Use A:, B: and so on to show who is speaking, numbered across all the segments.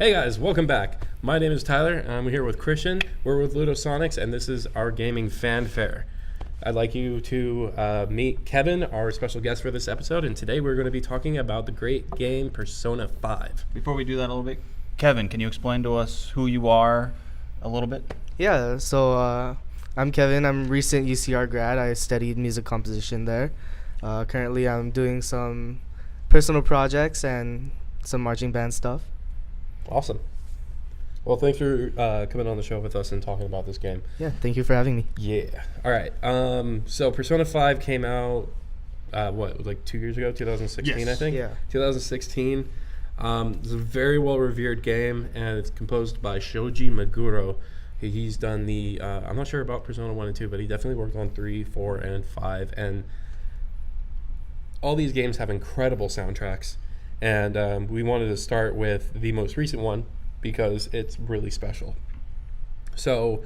A: Hey guys, welcome back. My name is Tyler, and I'm here with Christian. We're with Ludosonics, and this is our gaming Fanfare. I'd like you to meet Kevin, our special guest for this episode, and today we're going to be talking about the great game Persona 5.
B: Before we do that a little bit, Kevin, can you explain to us who you are a little bit?
C: Yeah, so I'm Kevin. I'm a recent UCR grad. I studied music composition there. Currently, I'm doing some personal projects and some marching band stuff.
A: Awesome. Well, thanks for coming on the show with us and talking about this game.
C: Yeah, thank you for having me.
A: Yeah. All right. So Persona 5 came out, like 2 years ago, 2016,
B: Yes.
A: I think?
C: Yeah.
A: 2016. It's a very well-revered game, and it's composed by Shoji Meguro. He's done the, I'm not sure about Persona 1 and 2, but he definitely worked on 3, 4, and 5. And all these games have incredible soundtracks. And we wanted to start with the most recent one because it's really special. So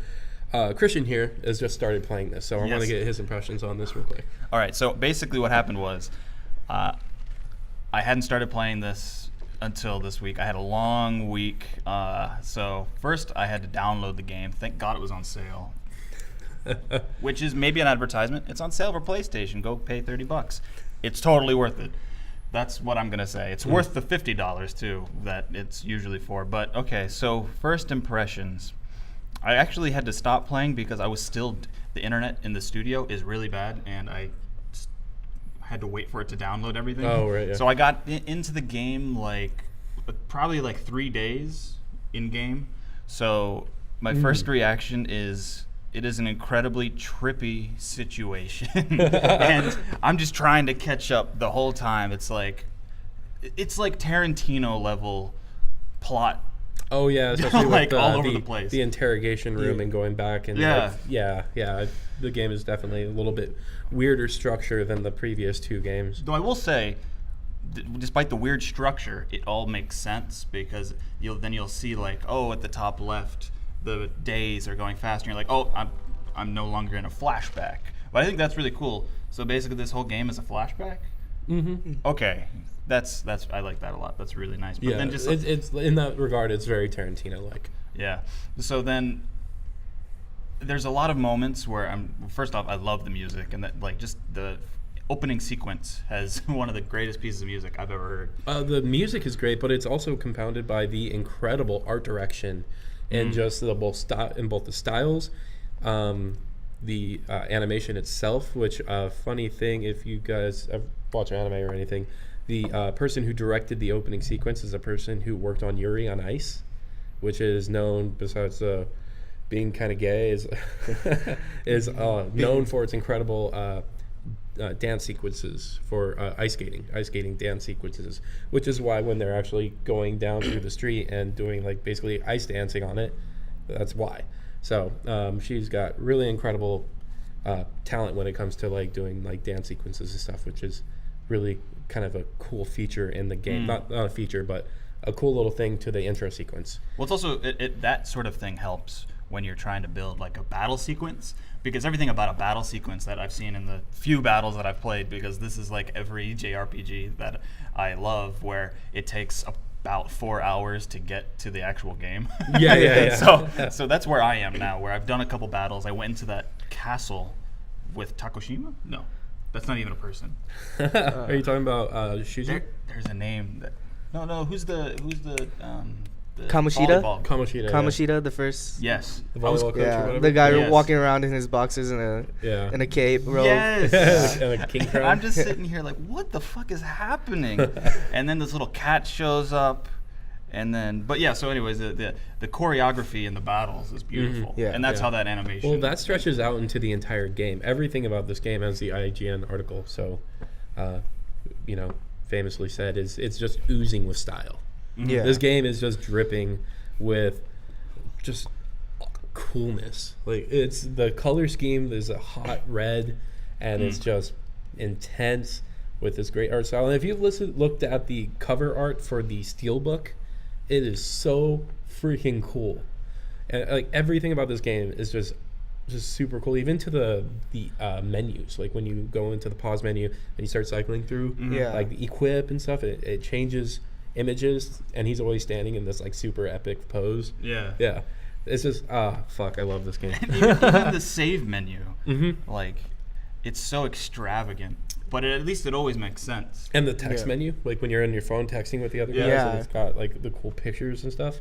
A: Christian here has just started playing this, so I want to get his impressions on this real quick.
B: All right, so basically what happened was I hadn't started playing this until this week. I had a long week. So first I had to download the game. Thank God it was on sale, which is maybe an advertisement. It's on sale for PlayStation. Go pay $30. It's totally worth it. That's what I'm going to say. It's worth the $50 too that it's usually for. But okay, so first impressions. I actually had to stop playing because I was still, the internet in the studio is really bad and I had to wait for it to download everything.
A: Oh, right, yeah.
B: So I got into the game probably 3 days in game. So my first reaction is, it is an incredibly trippy situation, and I'm just trying to catch up the whole time. It's like Tarantino level plot.
A: Oh yeah, especially
B: like
A: with
B: all over the place.
A: The interrogation room and going back and the game is definitely a little bit weirder structure than the previous two games.
B: Though I will say, despite the weird structure, it all makes sense because you'll see at the top left, the days are going faster, and you're like, oh, I'm no longer in a flashback. But I think that's really cool. So basically, this whole game is a flashback.
A: Mm-hmm.
B: Okay, that's I like that a lot. That's really nice. But then just
A: it's in that regard, it's very Tarantino-like.
B: Yeah. So then there's a lot of moments where first off, I love the music, and that just the opening sequence has one of the greatest pieces of music I've ever heard.
A: The music is great, but it's also compounded by the incredible art direction. And just both the styles, the animation itself. Which funny thing, if you guys watch anime or anything, the person who directed the opening sequence is a person who worked on Yuri on Ice, which is known, besides being kind of gay, is known for its incredible dance sequences for ice skating dance sequences, which is why when they're actually going down through the street and doing basically ice dancing on it, that's why. So she's got really incredible talent when it comes to doing dance sequences and stuff, which is really kind of a cool feature in the game. Not a feature, but a cool little thing to the intro sequence.
B: Well, it's also that sort of thing helps when you're trying to build a battle sequence, because everything about a battle sequence that I've seen in the few battles that I've played, because this is every JRPG that I love, where it takes about 4 hours to get to the actual game.
A: Yeah.
B: So that's where I am now, where I've done a couple battles. I went into that castle with Takoshima? No, that's not even a person.
A: Are you talking about Shuji?
B: There's a name that. No. Who's the
C: Kamoshida?
B: volleyball-
C: Kamoshida, the first.
B: Yes.
A: The volleyball coach or whatever?
C: The guy
B: Yes.
C: walking around in his boxers in a cape robe.
B: Yes.
A: And a king crown.
B: I'm just sitting here what the fuck is happening? And then this little cat shows up, and then, so anyways, the choreography in the battles is beautiful.
C: Yeah.
B: And that's how that animation.
A: Well, that stretches out into the entire game. Everything about this game, as the IGN article famously said, it's just oozing with style.
C: Yeah.
A: This game is just dripping with just coolness. It's the color scheme is a hot red, and it's just intense with this great art style. And if you've looked at the cover art for the Steelbook, it is so freaking cool. And everything about this game is just super cool. Even to the menus, when you go into the pause menu and you start cycling through,
C: Yeah.
A: the equip and stuff, it changes images, and he's always standing in this like super epic pose. Yeah. It's just fuck, I love this game.
B: even the save menu, like, it's so extravagant, but at least it always makes sense.
A: And the text menu, like when you're on your phone texting with the other guys, and it's got like the cool pictures and stuff.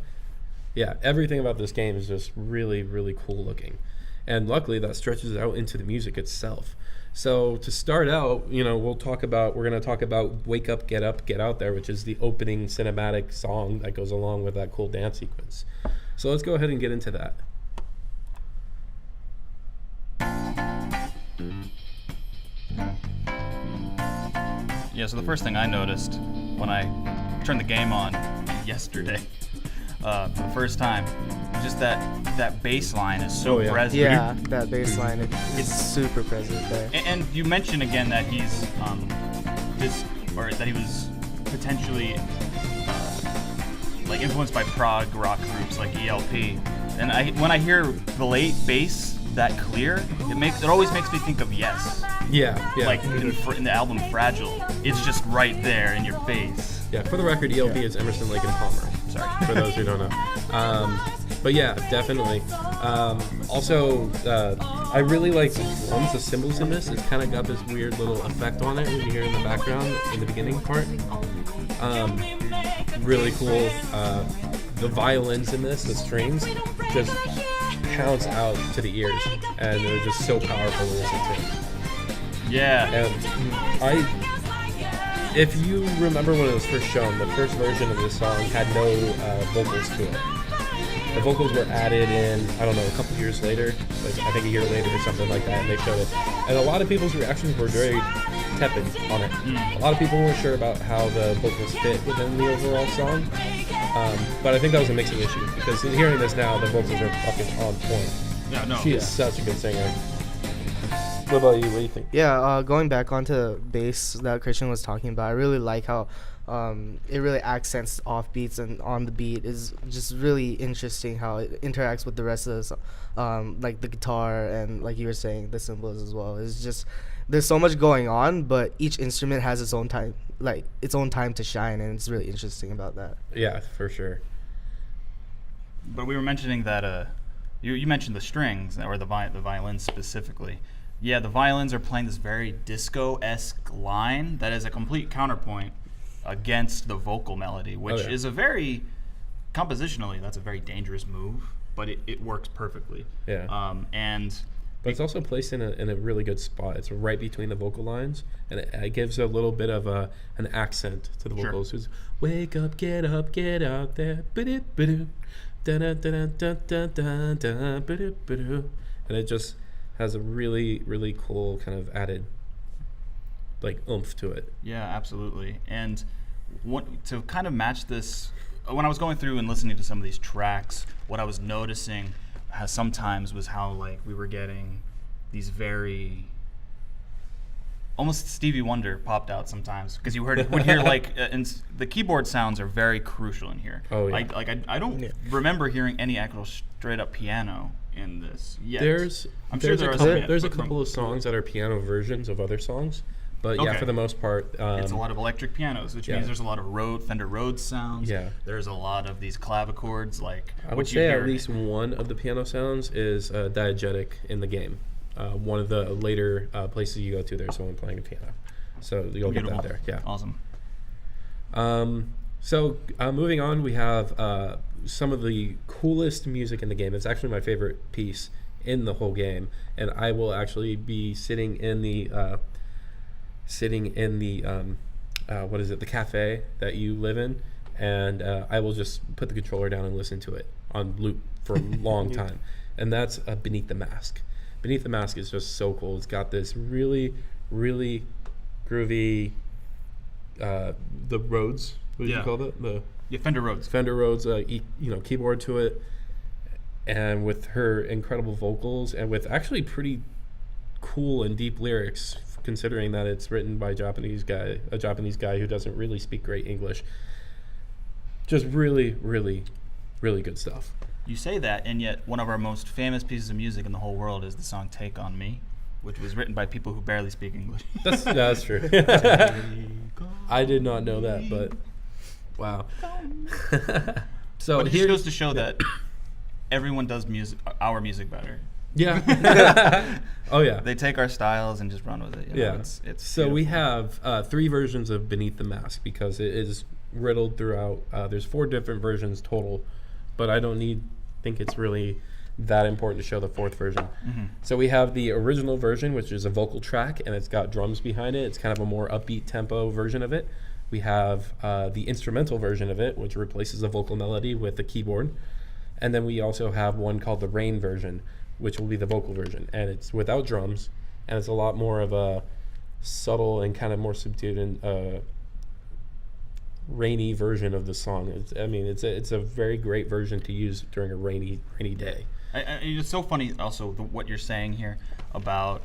A: Yeah, everything about this game is just really, really cool looking. And luckily that stretches out into the music itself. So to start out, we're going to talk about Wake Up, Get Out There, which is the opening cinematic song that goes along with that cool dance sequence. So let's go ahead and get into that.
B: Yeah, so the first thing I noticed when I turned the game on yesterday, for the first time, just that bass line is so present.
C: Yeah, that bass line is super present there.
B: And you mentioned again that he's that he was potentially like influenced by prog rock groups like ELP. And when I hear the late bass that clear, it always makes me think of Yes.
A: Yeah.
B: Like in the album Fragile, it's just right there in your face.
A: Yeah, for the record, ELP is Emerson, Lake and Palmer. Sorry, for those who don't know. But yeah, definitely. Also, I really like the cymbals in this. It's kind of got this weird little effect on it when you hear in the background in the beginning part. Really cool. The violins in this, the strings, just pounce out to the ears, and they're just so powerful to listen to.
B: Yeah.
A: And if you remember when it was first shown, the first version of this song had no vocals to it. The vocals were added in, I don't know, a couple years later, like I think a year later or something like that, and they showed it. And a lot of people's reactions were very tepid on it. A lot of people weren't sure about how the vocals fit within the overall song. But I think that was a mixing issue, because hearing this now, the vocals are fucking on point.
B: Yeah, no.
A: She is such a good singer. What about you? What do you think?
C: Yeah, going back onto bass that Christian was talking about, I really like how it really accents off beats, and on the beat is just really interesting how it interacts with the rest of the song, like the guitar and, like you were saying, the cymbals as well. It's just, there's so much going on, but each instrument has its own time, like its own time to shine, and it's really interesting about that.
A: Yeah, for sure.
B: But we were mentioning that you mentioned the strings, or the violins specifically. Yeah, the violins are playing this very disco-esque line that is a complete counterpoint against the vocal melody, which is a very, compositionally, that's a very dangerous move, but it works perfectly.
A: Yeah. But it's also placed in a really good spot. It's right between the vocal lines, and it gives a little bit of an accent to the vocals. It's wake up, get out there, ba-do-ba-do, da-da-da-da-da-da-da-ba-do-ba-do. And it just has a really, really cool kind of added like oomph to it.
B: Yeah, absolutely. And to kind of match this, when I was going through and listening to some of these tracks, what I was noticing sometimes was how like we were getting these very almost Stevie Wonder popped out sometimes, because you would hear like and the keyboard sounds are very crucial in here.
A: Oh yeah.
B: I don't remember hearing any actual straight up piano in this yet.
A: There's a couple of songs that are piano versions of other songs, but yeah, for the most part,
B: it's a lot of electric pianos, which means there's a lot of Fender Rhodes sounds.
A: Yeah,
B: there's a lot of these clavichords. Like
A: I would say, at least one of the piano sounds is diegetic in the game. One of the later places you go to, there's someone playing a piano, so you'll get that there. Yeah,
B: awesome.
A: So moving on, we have some of the coolest music in the game. It's actually my favorite piece in the whole game, and I will actually be sitting in the what is it, the cafe that you live in, and I will just put the controller down and listen to it on loop for a long time, and that's Beneath the Mask. Beneath the Mask is just so cool. It's got this really, really groovy the Rhodes. What do you call it?
B: Fender Rhodes.
A: Fender Rhodes, keyboard to it, and with her incredible vocals, and with actually pretty cool and deep lyrics, considering that it's written by a Japanese guy who doesn't really speak great English. Just really, really, really good stuff.
B: You say that, and yet one of our most famous pieces of music in the whole world is the song "Take on Me," which was written by people who barely speak English.
A: That's true. I did not know that, but Wow. So
B: But it just
A: here
B: goes to show that everyone does our music better.
A: Yeah. Oh yeah.
B: They take our styles and just run with it. You know?
A: Yeah.
B: It's
A: so we
B: beautiful.
A: have 3 versions of Beneath the Mask because it is riddled throughout. There's 4 different versions total, but I don't think it's really that important to show the 4th version.
B: Mm-hmm.
A: So we have the original version, which is a vocal track, and it's got drums behind it. It's kind of a more upbeat tempo version of it. We have the instrumental version of it, which replaces a vocal melody with a keyboard. And then we also have one called the Rain version, which will be the vocal version. And it's without drums, and it's a lot more of a subtle and kind of more subdued and rainy version of the song. It's a very great version to use during a rainy day.
B: It's so funny also what you're saying here about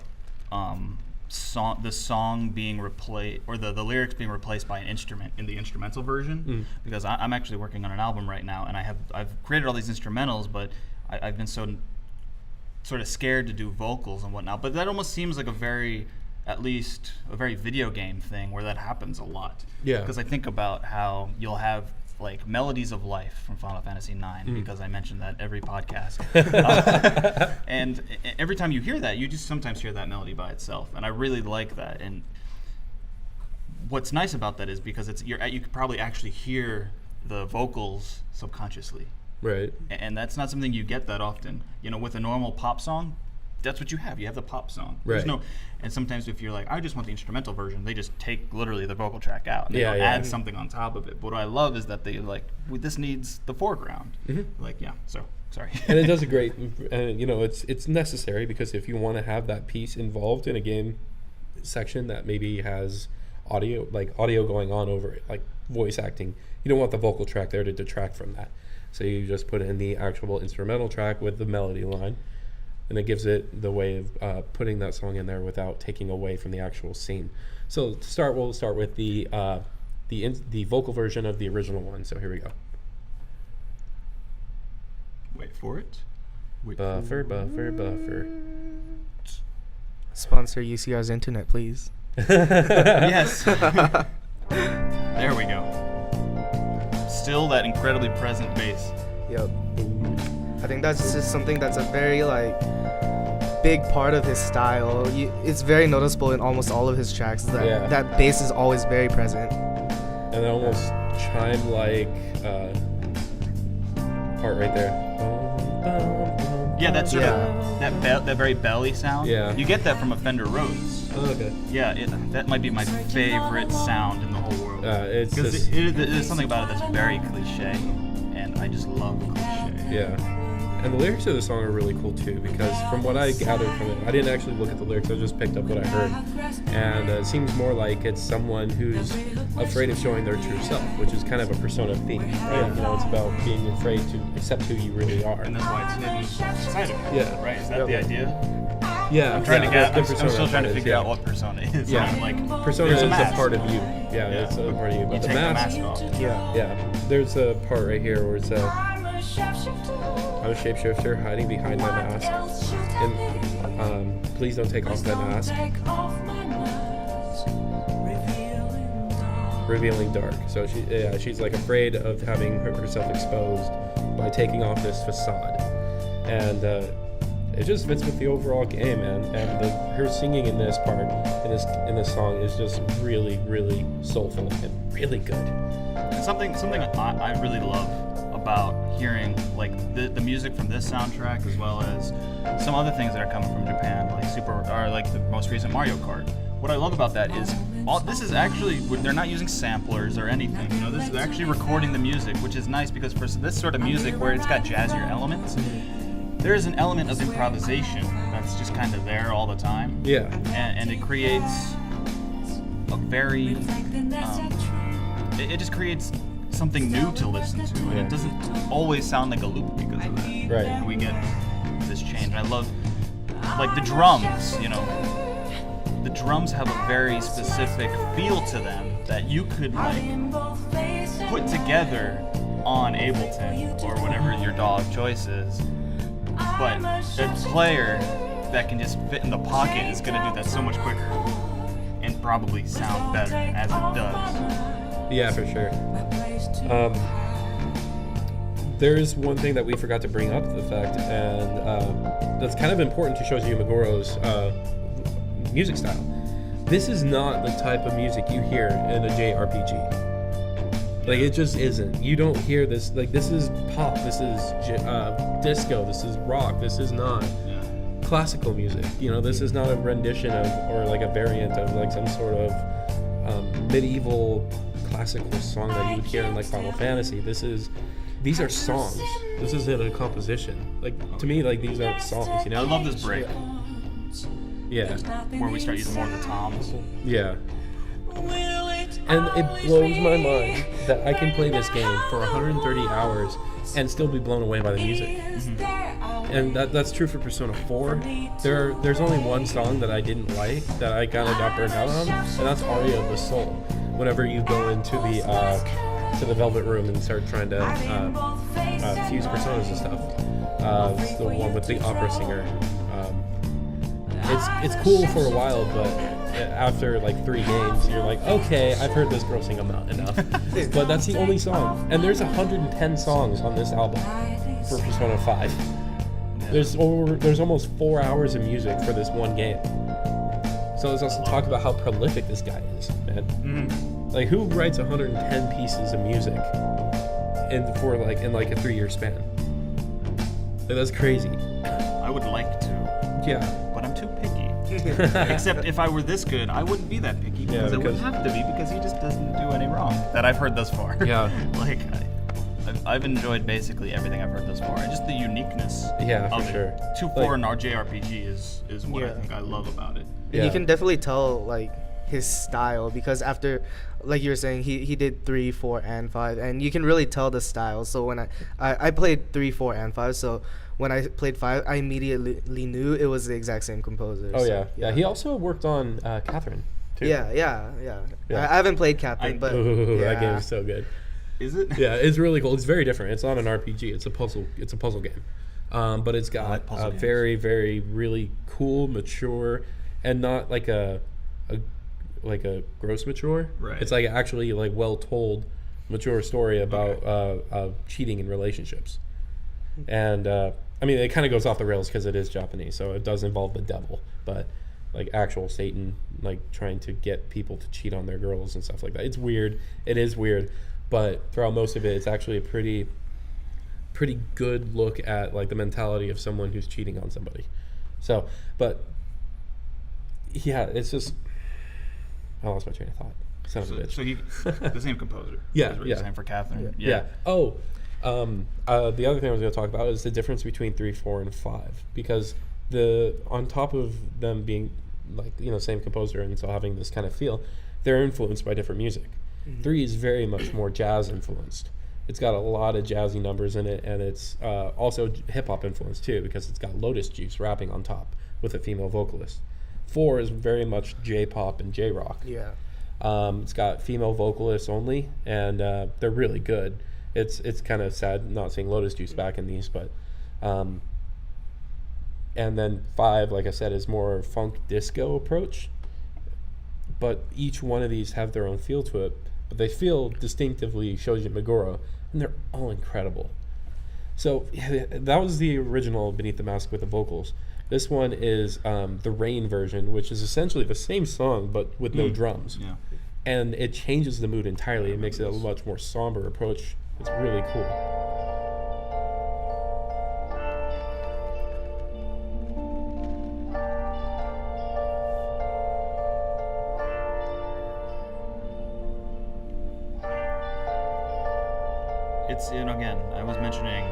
B: the song being replaced, or the lyrics being replaced by an instrument in the instrumental version, because I'm actually working on an album right now, and I've created all these instrumentals, but I've been so sort of scared to do vocals and whatnot. But that almost seems like at least a very video game thing where that happens a lot.
A: Yeah.
B: Because I think about how you'll have like Melodies of Life from Final Fantasy IX, because I mentioned that every podcast. And every time you hear that, you just sometimes hear that melody by itself, and I really like that. And what's nice about that is because you could probably actually hear the vocals subconsciously.
A: Right.
B: And that's not something you get that often. You know, with a normal pop song, that's what you have. You have the pop song.
A: Right.
B: And sometimes if you're like, I just want the instrumental version, they just take literally the vocal track out and they add something on top of it. But what I love is that they this needs the foreground.
A: Mm-hmm.
B: So sorry.
A: And it does a great, and it's necessary because if you want to have that piece involved in a game section that maybe has audio going on over it, like voice acting, you don't want the vocal track there to detract from that. So you just put in the actual instrumental track with the melody line, and it gives it the way of putting that song in there without taking away from the actual scene. So we'll start with the vocal version of the original one. So here we go.
B: Wait for it.
A: Buffer.
C: Sponsor UCR's internet, please.
B: Yes. There we go. Still that incredibly present bass.
C: Yep. I think that's just something that's a very big part of his style. It's very noticeable in almost all of his tracks that that bass is always very present.
A: And almost chime-like part right there.
B: Yeah, that's sort of that very belly sound.
A: Yeah.
B: You get that from a Fender Rhodes.
A: Oh, okay.
B: Yeah, that might be my favorite sound in the whole world.
A: It's
B: because
A: just
B: there's something about it that's very cliche, and I just love cliche.
A: Yeah. And the lyrics of the song are really cool too, because from what I gathered from it, I didn't actually look at the lyrics, I just picked up what I heard. And it seems more like it's someone who's afraid of showing their true self, which is kind of a persona theme, right? It's about being afraid to accept who you really are.
B: And that's why it's hidden inside of you.
A: Yeah.
B: Right? Is that the idea?
A: Yeah.
B: I'm trying to get. I'm
A: persona
B: still trying to
A: is,
B: figure out what persona is.
A: Yeah. Persona
B: there's
A: is
B: a
A: a
B: mask.
A: part of you. Yeah, it's a part of you. But
B: You
A: the
B: take
A: mask,
B: the mask off.
A: yeah. There's a part right here where it's I'm a shapeshifter hiding behind my mask. And please don't take off that mask. Revealing dark. So she's like afraid of having herself exposed by taking off this facade. And it just fits with the overall game, man. And her singing in this part, in this song, is just really, really soulful and really good.
B: And something I really love about hearing the music from this soundtrack, as well as some other things that are coming from Japan, like the most recent Mario Kart. What I love about that is this is actually, they're not using samplers or anything. This is actually recording the music, which is nice because for this sort of music where it's got jazzier elements, there is an element of improvisation that's just kind of there all the time.
A: Yeah.
B: And it creates a very, it just creates something new to listen to, and it doesn't always sound like a loop because of that.
A: Right.
B: And we get this change. And I love, the drums, The drums have a very specific feel to them that you could put together on Ableton or whatever your DAW of choice is. But a player that can just fit in the pocket is going to do that so much quicker and probably sound better as it does.
A: Yeah, for sure. There's one thing that we forgot to bring up, the fact, and that's kind of important to Shoji Megoro's music style. This is not the type of music you hear in a JRPG. Like, it just isn't. You don't hear this. Like, this is pop. This is disco. This is rock. This is not classical music. You know, this is not a rendition of, or like a variant of like some sort of medieval classical song that you would hear in like Final Fantasy. These are songs. This isn't a composition. Like, to me, like, these are songs, you know?
B: I love this break.
A: Yeah.
B: Where we start using more of the toms.
A: Yeah. And it blows my mind that I can play this game for 130 hours and still be blown away by the music. Mm-hmm. And that's true for Persona 4. There's only one song that I didn't like, that I kind of got burned out on, and that's Aria of the Soul. Whenever you go into the Velvet Room and start trying to fuse personas and stuff. It's the one with the opera singer. It's cool for a while, but after like 3 games, you're like, okay, I've heard this girl sing enough. But that's the only song. And there's 110 songs on this album for Persona 5. There's almost 4 hours of music for this one game. So let's also talk about how prolific this guy is, man. Mm-hmm. Like, who writes 110 pieces of music in a 3-year span? Like, that's crazy.
B: I would like to.
A: Yeah.
B: But I'm too picky. Except if I were this good, I wouldn't be that picky, because I wouldn't have to be, because he just doesn't do any wrong that I've heard thus far.
A: Yeah.
B: Like, I've enjoyed basically everything I've heard thus far, and just the uniqueness of
A: for
B: it.
A: sure.
B: 2-4 in our JRPG is what I think I love about it.
C: Yeah. You can definitely tell like his style, because after, like you were saying, he did 3, 4, and 5, and you can really tell the style. So when I played 3, 4, and 5, so when I played 5, I immediately knew it was the exact same composer.
A: Oh,
C: so,
A: yeah. He also worked on Catherine, too.
C: Yeah. I haven't played Catherine, but
A: that game is so good.
B: Is it?
A: Yeah, it's really cool. It's very different. It's not an RPG. It's a puzzle game, but it's got a very, very, really cool, mature, and not like a gross mature.
B: Right.
A: It's like actually like well told, mature story about cheating in relationships, and I mean, it kind of goes off the rails because it is Japanese, so it does involve the devil, but like actual Satan, like trying to get people to cheat on their girls and stuff like that. It's weird. It is weird, but throughout most of it, it's actually a pretty good look at like the mentality of someone who's cheating on somebody. So, but yeah, it's just, I lost my train of thought. Son of a bitch.
B: So he, the same composer.
A: Yeah,
B: is what you're saying for Catherine.
A: Yeah. Oh, the other thing I was going to talk about is the difference between 3, 4, and 5, because on top of them being like, you know, same composer and so having this kind of feel, they're influenced by different music. Mm-hmm. 3 is very much more jazz influenced. It's got a lot of jazzy numbers in it, and it's also hip hop influenced too, because it's got Lotus Juice rapping on top with a female vocalist. 4 is very much J-pop and J-rock.
C: Yeah.
A: It's got female vocalists only, and they're really good. It's kind of sad not seeing Lotus Juice back in these, but and then 5, like I said, is more funk disco approach. But each one of these have their own feel to it, but they feel distinctively Shoji Meguro, and they're all incredible. So that was the original Beneath the Mask with the vocals. This one is the Rain version, which is essentially the same song but with no drums.
B: Yeah.
A: And it changes the mood entirely. It makes it a much more somber approach. It's really cool.
B: It's, and again, I was mentioning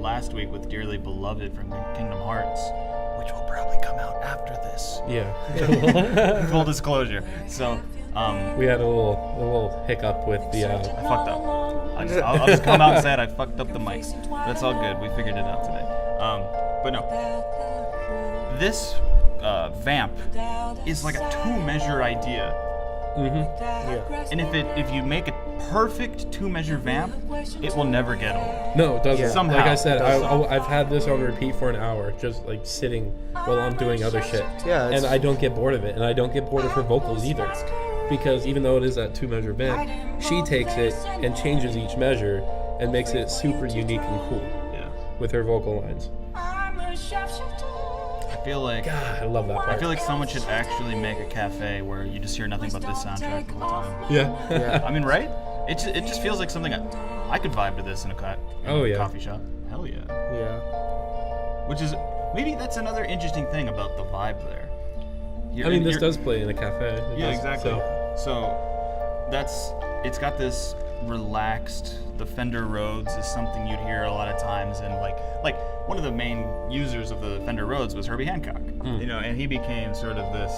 B: last week with Dearly Beloved from Kingdom Hearts, which will probably come out after this.
A: Yeah.
B: Full disclosure. So,
A: we had a little hiccup with the.
B: I fucked up. I'll just come out and say it. I fucked up the mics. That's all good. We figured it out today. But no, this vamp is like a 2-measure idea.
A: Mm-hmm. Yeah.
B: And if you make a perfect 2-measure vamp, it will never get old.
A: No, it doesn't.
B: Yeah. Somehow.
A: Like I said, I've had this on repeat for an hour, just like sitting while I'm doing other shit.
C: Yeah.
A: And I don't get bored of it, and I don't get bored of her vocals either. because even though it is that 2-measure bend, she takes it and changes each measure and makes it super unique and cool with her vocal lines.
B: I feel like
A: God, I love that part.
B: I feel like someone should actually make a cafe where you just hear nothing but this soundtrack the whole time.
A: Yeah.
B: I mean, right? It just feels like something I could vibe to this in a coffee shop. Hell yeah.
C: Yeah.
B: Which is maybe that's another interesting thing about the vibe there.
A: This does play in a cafe.
B: Exactly. So it's got this relaxed. The Fender Rhodes is something you'd hear a lot of times, and like one of the main users of the Fender Rhodes was Herbie Hancock. And he became sort of this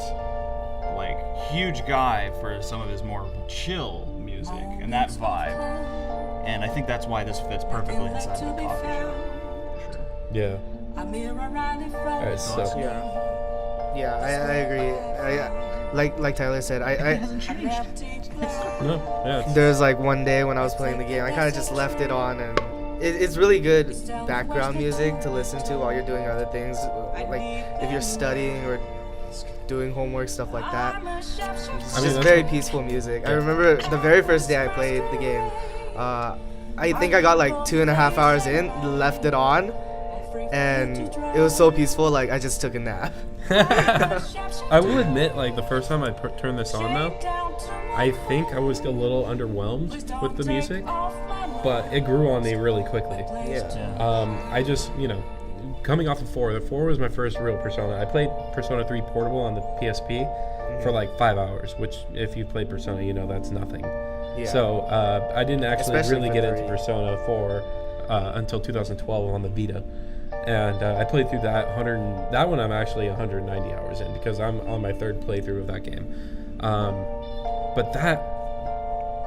B: like huge guy for some of his more chill music and that vibe. And I think that's why this fits perfectly inside of a coffee shop. For sure.
A: Yeah. Alright, so
C: Yeah, I agree. Like Tyler said,
B: It hasn't changed.
C: there's like one day when I was playing the game, I kind of just left it on, and it's really good background music to listen to while you're doing other things, like if you're studying or doing homework, stuff like that. It's just very peaceful music. I remember the very first day I played the game, I think I got like 2.5 hours in, left it on, and it was so peaceful, like I just took a nap.
A: I will admit, like the first time I turned this on though, I think I was a little underwhelmed with the music, but it grew on me really quickly.
C: Yeah.
A: I just, coming off of 4, the 4 was my first real Persona. I played Persona 3 Portable on the PSP for like 5 hours, which if you played Persona, that's nothing.
C: Yeah.
A: So I didn't actually
C: Especially
A: really
C: for
A: get
C: 3.
A: into Persona 4 until 2012 on the Vita. And I played through that that one I'm actually 190 hours in because I'm on my 3rd playthrough of that game. But that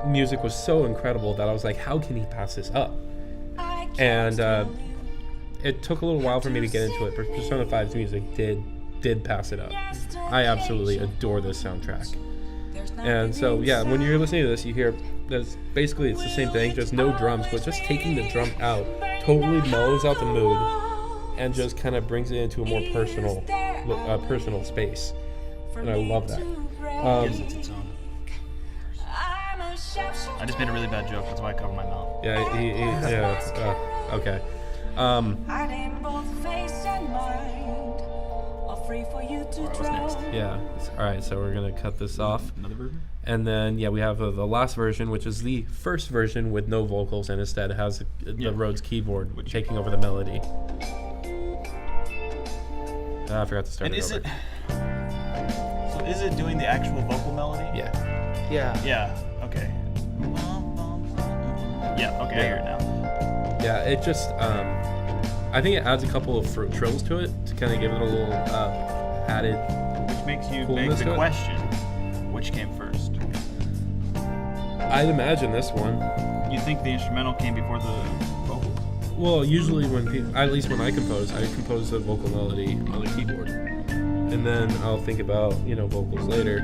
A: music was so incredible that I was like, how can he pass this up? And it took a little while for me to get into it, but Persona 5's music did pass it up. I absolutely adore this soundtrack. And so, yeah, when you're listening to this, you hear that's basically it's the same thing, just no drums, but just taking the drum out totally mellows out the mood and just kind of brings it into a more personal space. And I love that.
B: Gives it its own. I just made a really bad joke. That's why I covered my mouth.
A: Yeah, okay.
B: Alright, what's next?
A: Yeah. All right, so we're going to cut this off.
B: Another version?
A: And then, we have the last version, which is the first version with no vocals and instead has the Rhodes keyboard taking over the melody. I forgot to start
B: And
A: it over.
B: So is it doing the actual vocal melody?
A: Yeah.
B: Yeah, okay. Yeah, okay, I hear it now.
A: Yeah, it just, I think it adds a couple of trills to it to kind of give it a little added.
B: Which makes you
A: coolness
B: make
A: to
B: the
A: it.
B: question, which came first?
A: I'd imagine this one.
B: You think the instrumental came before the vocals?
A: Well, usually when at least when I compose the vocal melody on the keyboard. And then I'll think about, vocals later.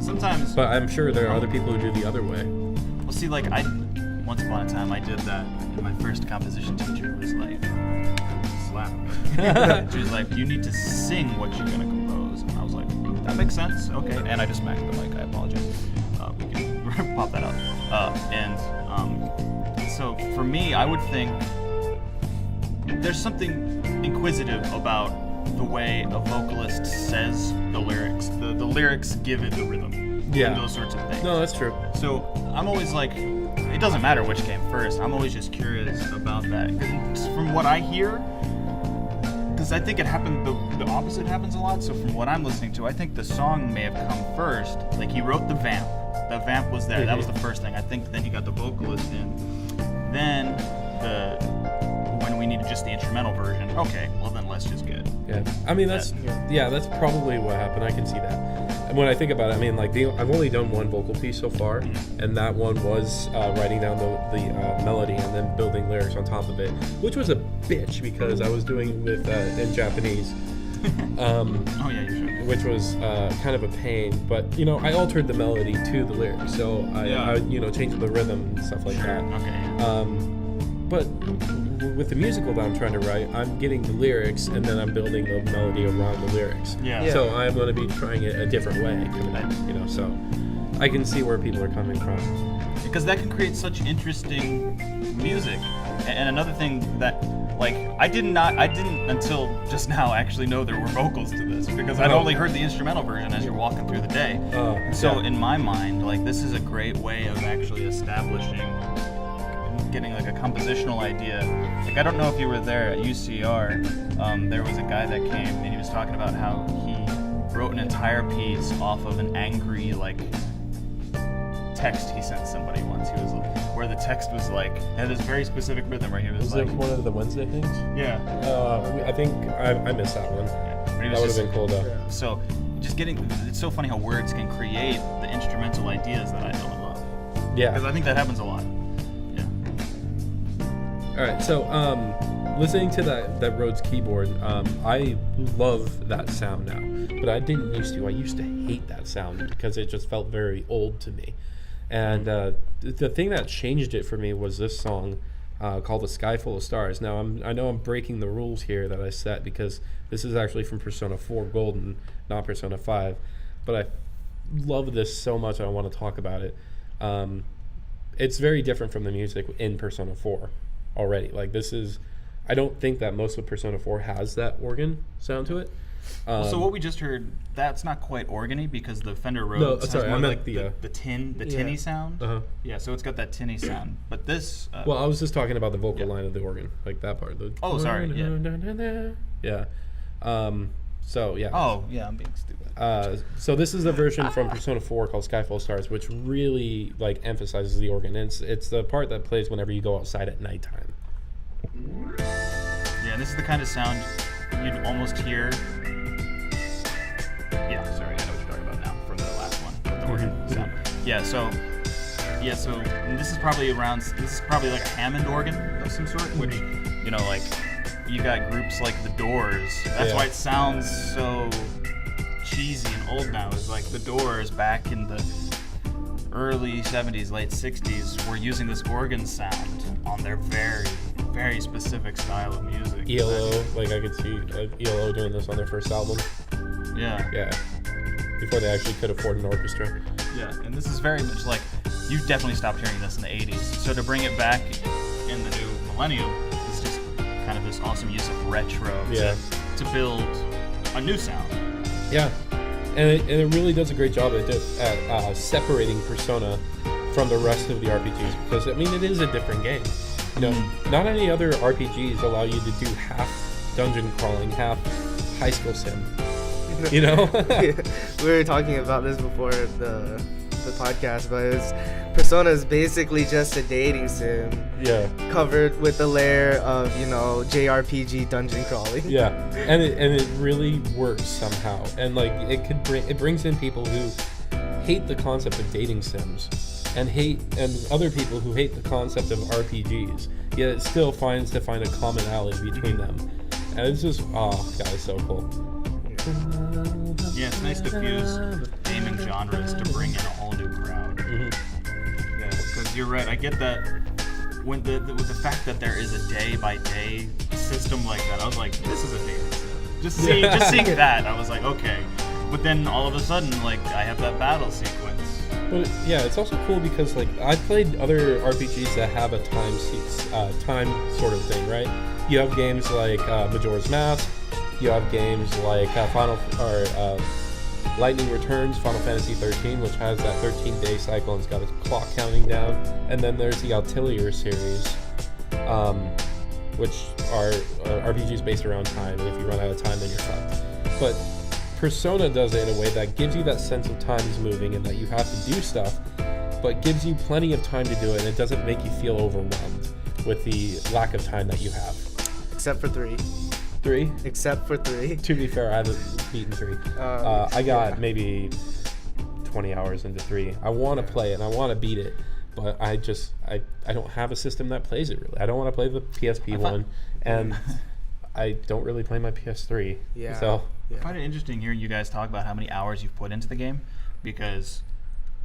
B: Sometimes.
A: But I'm sure there are other people who do the other way.
B: Well, see, like, once upon a time, I did that. And my first composition teacher was like, slap. She was like, you need to sing what you're going to compose. And I was like, that makes sense. Okay. And I just smacked the mic. I apologize. We can pop that out. So for me, I would think there's something inquisitive about the way a vocalist says the lyrics. The lyrics give it the rhythm.
A: Yeah.
B: And those sorts of things.
A: No, that's true.
B: So I'm always like, it doesn't matter which came first. I'm always just curious about that. 'Cause from what I hear, because I think it happened, the opposite happens a lot. So from what I'm listening to, I think the song may have come first. Like he wrote the vamp. The vamp was there. That was the first thing. I think then he got the vocalist in. Then when we needed just the instrumental version, okay, well then let's just get.
A: Yeah, I mean that's probably what happened. I can see that. And when I think about it, I mean like I've only done one vocal piece so far, and that one was writing down the melody and then building lyrics on top of it, which was a bitch because I was doing it with in Japanese.
B: Oh yeah, you should.
A: Which was kind of a pain, but I altered the melody to the lyrics, so I changed the rhythm and stuff like that.
B: Okay.
A: But with the musical that I'm trying to write, I'm getting the lyrics and then I'm building the melody around the lyrics.
B: Yeah.
A: So I'm going to be trying it a different way, so I can see where people are coming from.
B: Because that can create such interesting music. And another thing that, like, I didn't until just now actually know there were vocals to this, because I'd only heard the instrumental version as you're walking through the day. So in my mind, like, this is a great way of actually getting like a compositional idea. Like, I don't know if you were there at UCR. There was a guy that came and he was talking about how he wrote an entire piece off of an angry, like, text he sent somebody once. He was where the text was like had this very specific rhythm where he was like,
A: it one of the Wednesday things?
B: Yeah.
A: I think I missed that one.
B: Yeah.
A: That would have been cool though.
C: Yeah.
B: So just it's so funny how words can create the instrumental ideas that I really love.
A: Yeah.
B: Because I think that happens a lot. Yeah.
A: All right. So listening to that Rhodes keyboard, I love that sound now, but I didn't used to. I used to hate that sound because it just felt very old to me. And the thing that changed it for me was this song called "A Sky Full of Stars." Now I know I'm breaking the rules here that I set, because this is actually from Persona 4 Golden, not Persona 5. But I love this so much I want to talk about it. It's very different from the music in Persona 4 already. Like, this is, I don't think that most of Persona 4 has that organ sound to it.
B: So what we just heard, that's not quite organy, because the Fender Rhodes has more like the tinny sound.
A: Uh-huh.
B: Yeah, so it's got that tinny sound. But this...
A: well, I was just talking about the vocal line of the organ, like that part.
B: Oh, sorry, yeah.
A: Yeah. So, yeah.
B: Oh, yeah, I'm being stupid.
A: So this is the version from Persona 4 called Sky Full of Stars, which really, like, emphasizes the organ. And it's the part that plays whenever you go outside at nighttime.
B: Yeah, this is the kind of sound you'd almost hear... Yeah, sorry, I know what you're talking about now from the last one, with the organ sound. So this is probably like a Hammond organ of some sort, which, you know, like, you got groups like The Doors. That's why it sounds so cheesy and old now. Is like The Doors back in the early 70s, late 60s were using this organ sound on their very, very specific style of music.
A: ELO, like, I could see ELO doing this on their first album.
B: Yeah.
A: Yeah. Before they actually could afford an orchestra.
B: Yeah, and this is very much like, you definitely stopped hearing this in the 80s. So to bring it back in the new millennium is just kind of this awesome use of retro to build a new sound.
A: Yeah. And it really does a great job at separating Persona from the rest of the RPGs, because, I mean, it is a different game. You know, not any other RPGs allow you to do half dungeon crawling, half high school sim. You know?
C: We were talking about this before the podcast, but Persona is basically just a dating sim. Yeah. Covered with a layer of, you know, JRPG dungeon crawling.
A: Yeah. And it really works somehow. And, like, it brings in people who hate the concept of dating sims and other people who hate the concept of RPGs. Yet it still finds a commonality between them. And it's just, God, it's so cool.
B: Yeah, it's nice to fuse gaming genres to bring in a whole new crowd. Mm-hmm. Yeah, because you're right. I get that with the fact that there is a day-by-day system like that. I was like, this is a dating sim. Just seeing that, I was like, okay. But then all of a sudden, like, I have that battle sequence.
A: But yeah, it's also cool because, like, I've played other RPGs that have a time sort of thing, right? You have games like Majora's Mask. You have games like Lightning Returns, Final Fantasy 13, which has that 13-day cycle and it's got a clock counting down. And then there's the Atelier series, which are RPGs based around time, and if you run out of time, then you're fucked. But Persona does it in a way that gives you that sense of time is moving and that you have to do stuff, but gives you plenty of time to do it, and it doesn't make you feel overwhelmed with the lack of time that you have.
C: Except for 3.
A: 3?
C: Except for 3.
A: To be fair, I haven't beaten 3. I got maybe 20 hours into 3. I want to play it and I want to beat it, but I don't have a system that plays it really. I don't want to play the PSP one, and I don't really play my PS3.
C: Yeah.
A: So
B: I find it interesting hearing you guys talk about how many hours you've put into the game, because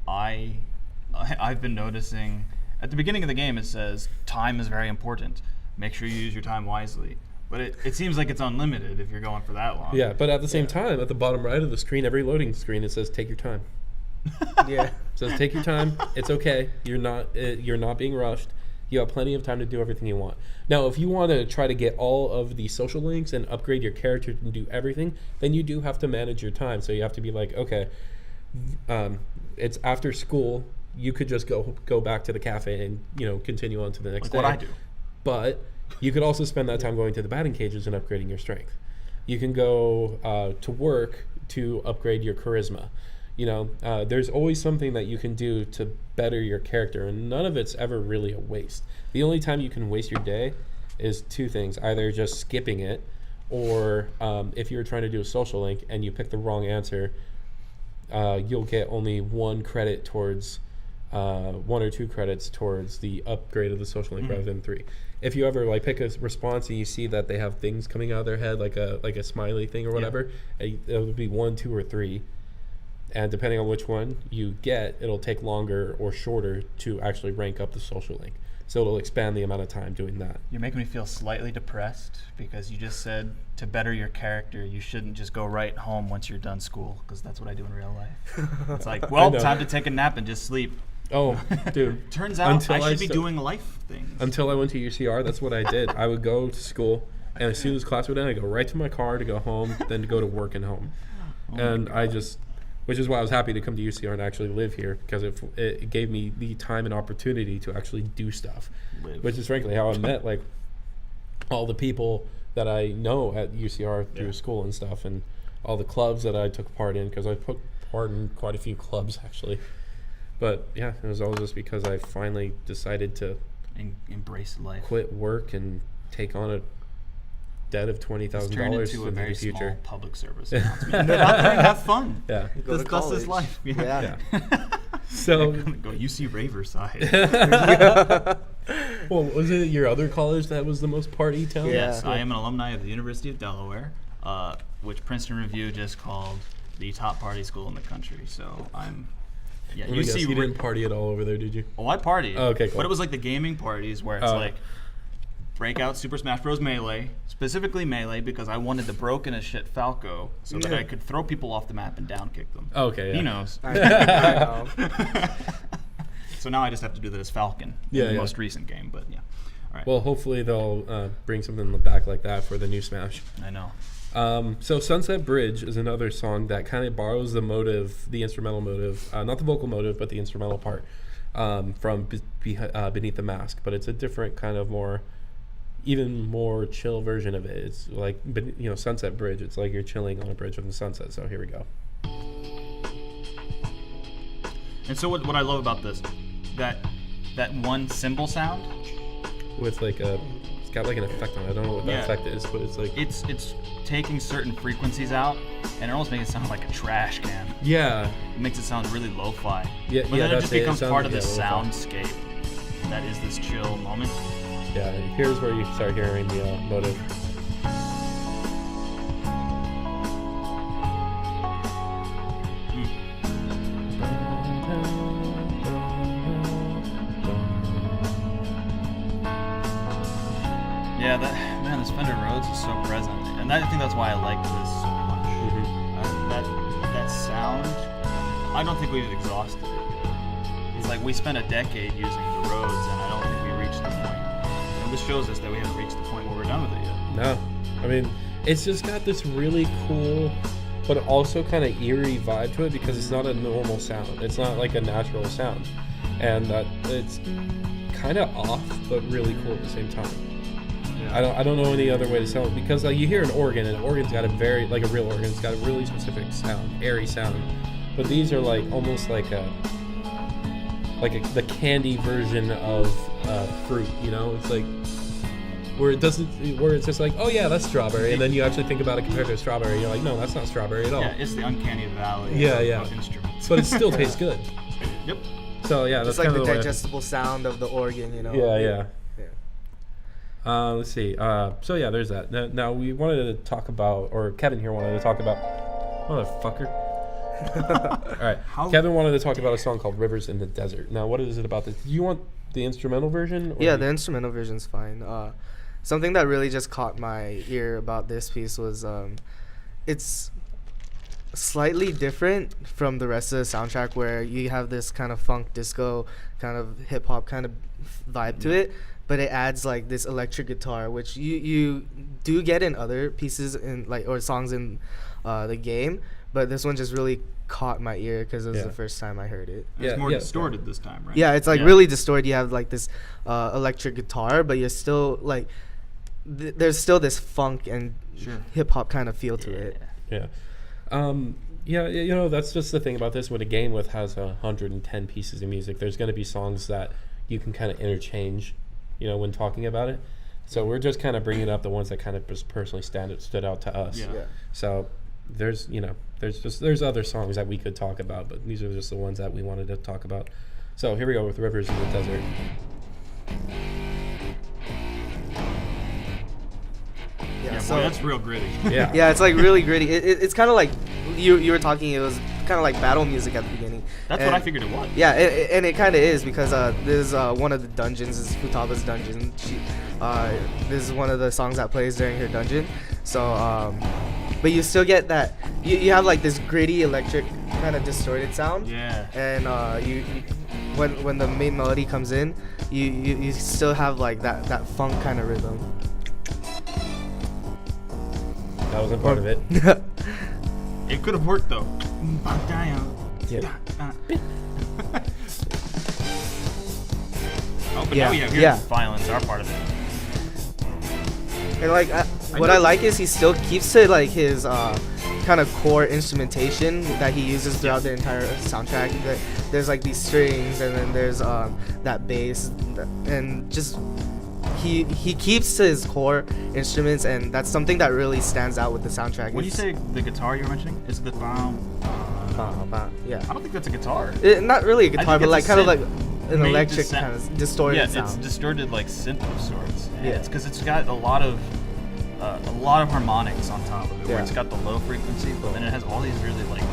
B: I've been noticing at the beginning of the game it says time is very important. Make sure you use your time wisely. But it seems like it's unlimited if you're going for that long.
A: Yeah, but at the same time, at the bottom right of the screen, every loading screen, it says take your time.
C: Yeah.
A: It says take your time. It's okay. You're not being rushed. You have plenty of time to do everything you want. Now, if you want to try to get all of the social links and upgrade your character and do everything, then you do have to manage your time. So you have to be like, okay, it's after school. You could just go back to the cafe and continue on to the next day.
B: What I do.
A: But you could also spend that time going to the batting cages and upgrading your strength. You can go to work to upgrade your charisma. There's always something that you can do to better your character, and none of it's ever really a waste. The only time you can waste your day is two things: either just skipping it, or if you're trying to do a social link and you pick the wrong answer, you'll get only 1 credit towards 1 or 2 credits towards the upgrade of the social link rather than 3. If you ever pick a response and you see that they have things coming out of their head, like a smiley thing or whatever, it'll be 1, 2, or 3. And depending on which one you get, it'll take longer or shorter to actually rank up the social link. So it'll expand the amount of time doing that.
B: You're making me feel slightly depressed because you just said to better your character, you shouldn't just go right home once you're done school, because that's what I do in real life. It's like, well, time to take a nap and just sleep.
A: Oh, dude.
B: Turns out I should be doing life things.
A: Until I went to UCR, that's what I did. I would go to school, and as soon as class would end, I'd go right to my car to go home, then to go to work and home. Which is why I was happy to come to UCR and actually live here, because it gave me the time and opportunity to actually do stuff. Which is frankly how I met all the people that I know at UCR through school and stuff, and all the clubs that I took part in, because I took part in quite a few clubs actually. But yeah, it was all just because I finally decided to
B: embrace life,
A: quit work, and take on a debt of $20,000
B: into a very
A: future.
B: Small public service announcement. Get out there and have fun.
A: Yeah,
B: that's this life.
C: Yeah.
A: So
B: go UC Riverside.
A: Well, was it your other college that was the most party town?
B: Yes, I am an alumni of the University of Delaware, which Princeton Review just called the top party school in the country. So I'm. Yeah,
A: you didn't party at all over there, did you?
B: Oh, I partied.
A: Oh, okay, cool.
B: But it was like the gaming parties where it's like breakout Super Smash Bros. Melee, specifically Melee, because I wanted the broken as shit Falco so that I could throw people off the map and down kick them.
A: Okay, yeah.
B: He knows.
C: I know.
B: So now I just have to do that as Falcon in the most recent game, but yeah. All right.
A: Well, hopefully they'll bring something back like that for the new Smash.
B: I know.
A: So Sunset Bridge is another song that kind of borrows the motive, the instrumental motive, not the vocal motive, but the instrumental part from Beneath the Mask. But it's a different kind of even more chill version of it. It's like, Sunset Bridge. It's like you're chilling on a bridge with the sunset. So here we go.
B: And so what I love about this, that one cymbal sound
A: with it's got like an effect on it. I don't know what that effect is, but it's like
B: it's taking certain frequencies out, and it almost makes it sound like a trash can.
A: Yeah.
B: It makes it sound really lo-fi.
A: Yeah,
B: but then it just becomes part of
A: this
B: soundscape that is this chill moment.
A: Yeah, here's where you start hearing the motive.
B: Yeah, this Fender Rhodes is so present, and I think that's why I like this so much. That sound, I don't think we've exhausted it yet. It's like we spent a decade using the Rhodes, and I don't think we reached the point. And this shows us that we haven't reached the point where we're done with it yet.
A: No, I mean, it's just got this really cool, but also kind of eerie vibe to it, because it's not a normal sound. It's not like a natural sound, and it's kind of off, but really cool at the same time. I don't know any other way to sound it, because you hear an organ, and an organ's got a real organ, it's got a really specific sound, airy sound. But these are almost like the candy version of fruit, It's like where it's just like, oh yeah, that's strawberry, and then you actually think about it compared to a strawberry, you're like, no, that's not strawberry at all.
B: Yeah, it's the uncanny valley of instruments.
A: But it still tastes good.
B: Yep.
A: So yeah, that's
C: just like
A: kind
C: the
A: of
C: digestible sound of the organ,
A: Yeah. Let's see. So yeah, there's that. Now we wanted to talk about, or Kevin here wanted to talk about, motherfucker. All right. Kevin wanted to talk about a song called "Rivers in the Desert." Now, what is it about this? the instrumental version? Or
C: Yeah, the instrumental version's fine. Something that really just caught my ear about this piece was it's slightly different from the rest of the soundtrack, where you have this kind of funk disco, kind of hip hop kind of vibe to it, but it adds like this electric guitar, which you do get in other pieces in like or songs in the game, but this one just really caught my ear because it was the first time I heard it.
B: It's more distorted this time, right?
C: Yeah, it's like really distorted. You have like this electric guitar, but you're still like there's still this funk and hip hop kind of feel to it.
A: Yeah. You know, that's just the thing about this. When a game has 110 pieces of music, there's going to be songs that you can kind of interchange, you know, when talking about it. So we're just kind of bringing up the ones that kind of just personally stood out to us.
B: Yeah.
A: So there's other songs that we could talk about, but these are just the ones that we wanted to talk about. So here we go with Rivers in the Desert.
B: Yeah, so that's real gritty.
A: Yeah.
C: Yeah, it's like really gritty. It's kind of like you were talking. It was kind of like battle music at the beginning.
B: That's what I figured it was.
C: Yeah, and it kind of is because there's one of the dungeons is Futaba's dungeon. This is one of the songs that plays during her dungeon. So, but you still get that. You have like this gritty electric kind of distorted sound.
B: Yeah.
C: And when the main melody comes in, you still have like that funk kind of rhythm.
A: That wasn't part of it.
B: It could have worked though.
C: Yeah.
B: Oh, but now we have here violins are part of it.
C: And like what I like is he still keeps to like his kind of core instrumentation that he uses throughout the entire soundtrack. There's like these strings, and then there's that bass, and just he keeps to his core instruments, and that's something that really stands out with the soundtrack.
B: When you say the guitar you're mentioning, is it the
C: yeah.
B: I don't think that's a guitar.
C: Not really a guitar, but like kind of like an electric kind of distorted sound.
B: Yeah, it's distorted like synth of sorts.
C: Yeah.
B: It's because it's got a lot of harmonics on top of it, where it's got the low frequency, but then it has all these really like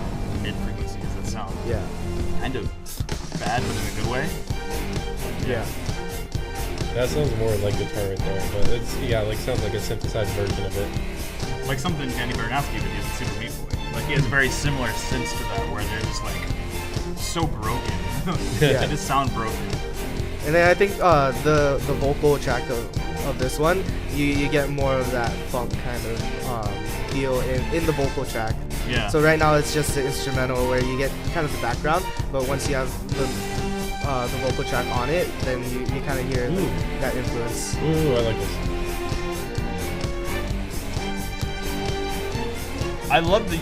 B: mid frequencies that sound kind of bad, but in a good way.
C: Yeah.
A: That sounds more like guitar right there, but it's sounds like a synthesized version of it.
B: Like something Danny Baranowski would use in Super Meat Boy. Like he has very similar synths to that, where they're just like so broken. They just sound broken.
C: And then I think the vocal track of this one, you get more of that funk kind of feel in the vocal track.
B: Yeah.
C: So right now it's just the instrumental where you get kind of the background, but once you have the vocal track on it, then you kind of hear that influence.
A: Ooh, I like this.
B: I love the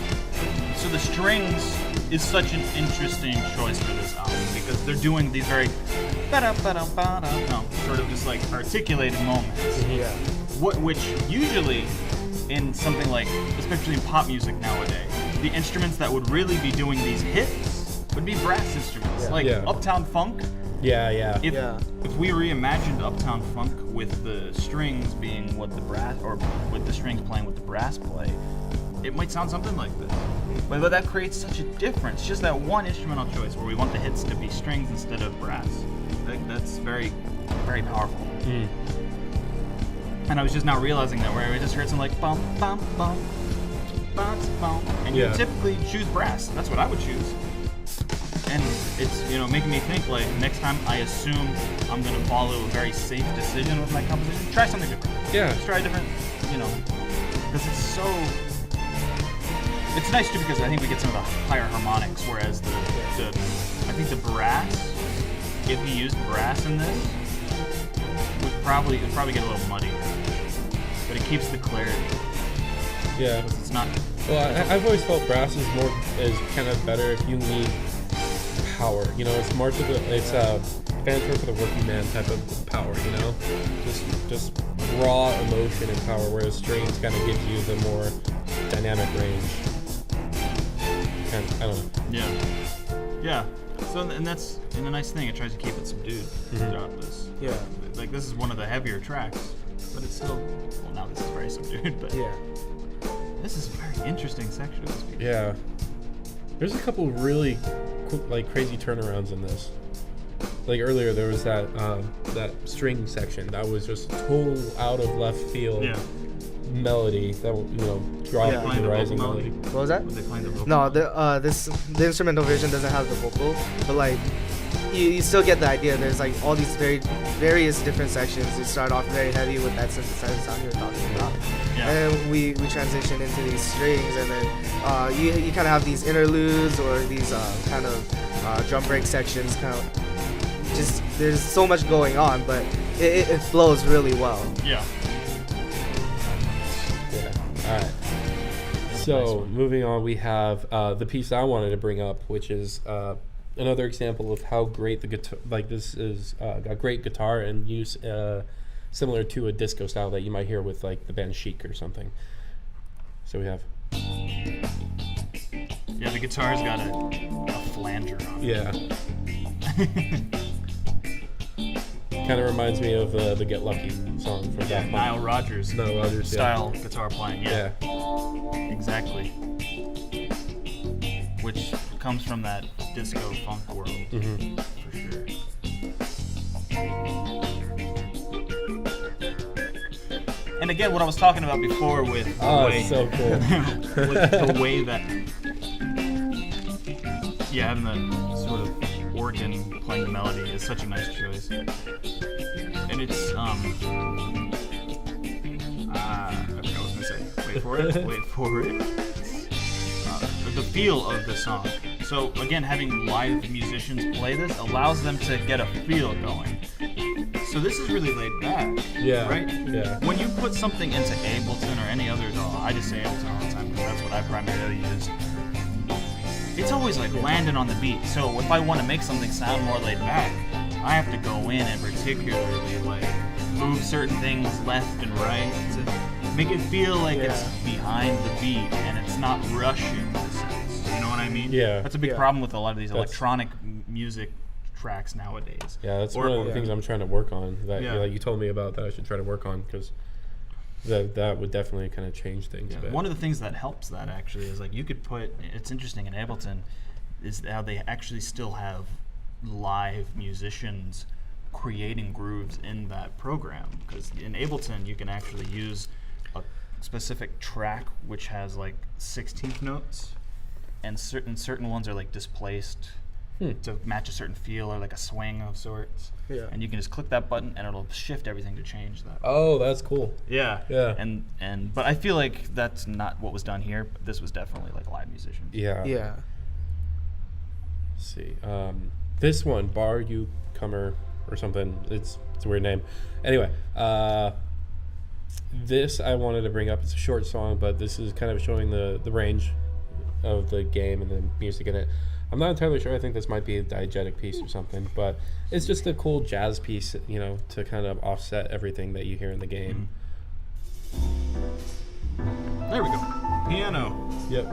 B: strings is such an interesting choice for this album, because they're doing these very sort of just like articulated moments.
C: Yeah.
B: Which usually in something like, especially in pop music nowadays, the instruments that would really be doing these hits would be brass instruments, Uptown Funk. If we reimagined Uptown Funk with the strings being what the brass, or with the strings playing what the brass play, it might sound something like this. But that creates such a difference. Just that one instrumental choice where we want the hits to be strings instead of brass. That's very, very powerful. And I was just now realizing that, where we just heard some like bum bum bum bum bum, and you typically choose brass. That's what I would choose. And it's making me think, like, next time I assume I'm gonna follow a very safe decision with my composition, try something different.
A: Yeah.
B: Just try a different, because it's so. It's nice too, because I think we get some of the higher harmonics, whereas I think the brass, if you used brass in this, it'd probably get a little muddy, but it keeps the clarity.
A: Yeah.
B: It's not.
A: Well, I've always felt brass is kind of better if you need power. It's more to it's Fanfare for the working man type of power. Just raw emotion and power, whereas strings kind of gives you the more dynamic range. I don't know.
B: Yeah. So, and that's a nice thing. It tries to keep it subdued throughout this.
C: Yeah.
B: Like, this is one of the heavier tracks, but it's still. Well, now this is very subdued, but this is a very interesting section of this piece.
A: Yeah. There's a couple really crazy turnarounds in this. like earlier there was that string section that was just total out of left field melody that dropped
C: Yeah.
A: into rising melody.
C: What was that?
B: Was they playing the vocal?
C: No, the instrumental version doesn't have the vocal, but like you still get the idea. There's like all these various different sections. You start off very heavy with that synthesizer sound you were talking about,
B: Yeah.
C: and then we transition into these strings, and then you kind of have these interludes or these kind of drum break sections. Kind of just there's so much going on, but it flows really well.
B: Yeah.
A: Yeah. All right. So moving on, we have the piece I wanted to bring up, which is another example of how great the guitar, like this is got great guitar and use similar to a disco style that you might hear with like the band Chic or something. So we have.
B: Yeah, the guitar's got a flanger on it.
A: Yeah. Kind of reminds me of the Get Lucky song from
B: Yeah,
A: Daft Punk.
B: Nile Rodgers style guitar playing. Yeah. Exactly. Which comes from that disco funk world,
A: Mm-hmm.
B: for sure. And again, what I was talking about before with the
A: Oh,
B: way,
A: it's so cool.
B: with the way that, having the sort of organ playing the melody is such a nice choice. And it's I forgot what I was gonna say. Wait for it. The feel of the song. So again, having live musicians play this allows them to get a feel going. So this is really laid back.
A: Yeah.
B: Right?
A: Yeah.
B: When you put something into Ableton or any other DAW, I just say Ableton all the time because that's what I primarily use. It's always like landing on the beat. So if I want to make something sound more laid back, I have to go in and particularly like move certain things left and right to make it feel like it's behind the beat and it's not rushing the sense. You know what I mean?
A: Yeah.
B: That's a big
C: Yeah.
B: problem with a lot of these
A: That's-
B: electronic music tracks nowadays.
A: Yeah, that's
B: Or-
A: one of the things I'm trying to work on. That
B: Yeah.
A: you told me about that I should try to work on because that would definitely kind of change things.
B: Yeah.
A: a bit.
B: One of the things that helps that actually is like you could put. It's interesting in Ableton is how they actually still have live musicians creating grooves in that program. Because in Ableton you can actually use a specific track which has like 16th notes, and certain ones are like displaced to match a certain feel or like a swing of sorts.
C: Yeah.
B: And you can just click that button and it'll shift everything to change that.
A: Oh, that's cool.
B: Yeah.
A: Yeah.
B: And but I feel like that's not what was done here. But this was definitely like live musicians.
A: Yeah.
C: Yeah.
A: Let's see. This one, Bar You Comer or something. It's a weird name. Anyway, this I wanted to bring up. It's a short song, but this is kind of showing the range of the game and the music in it. I'm not entirely sure. I think this might be a diegetic piece or something, but it's just a cool jazz piece, to kind of offset everything that you hear in the game.
B: There we go. Piano.
A: Yep.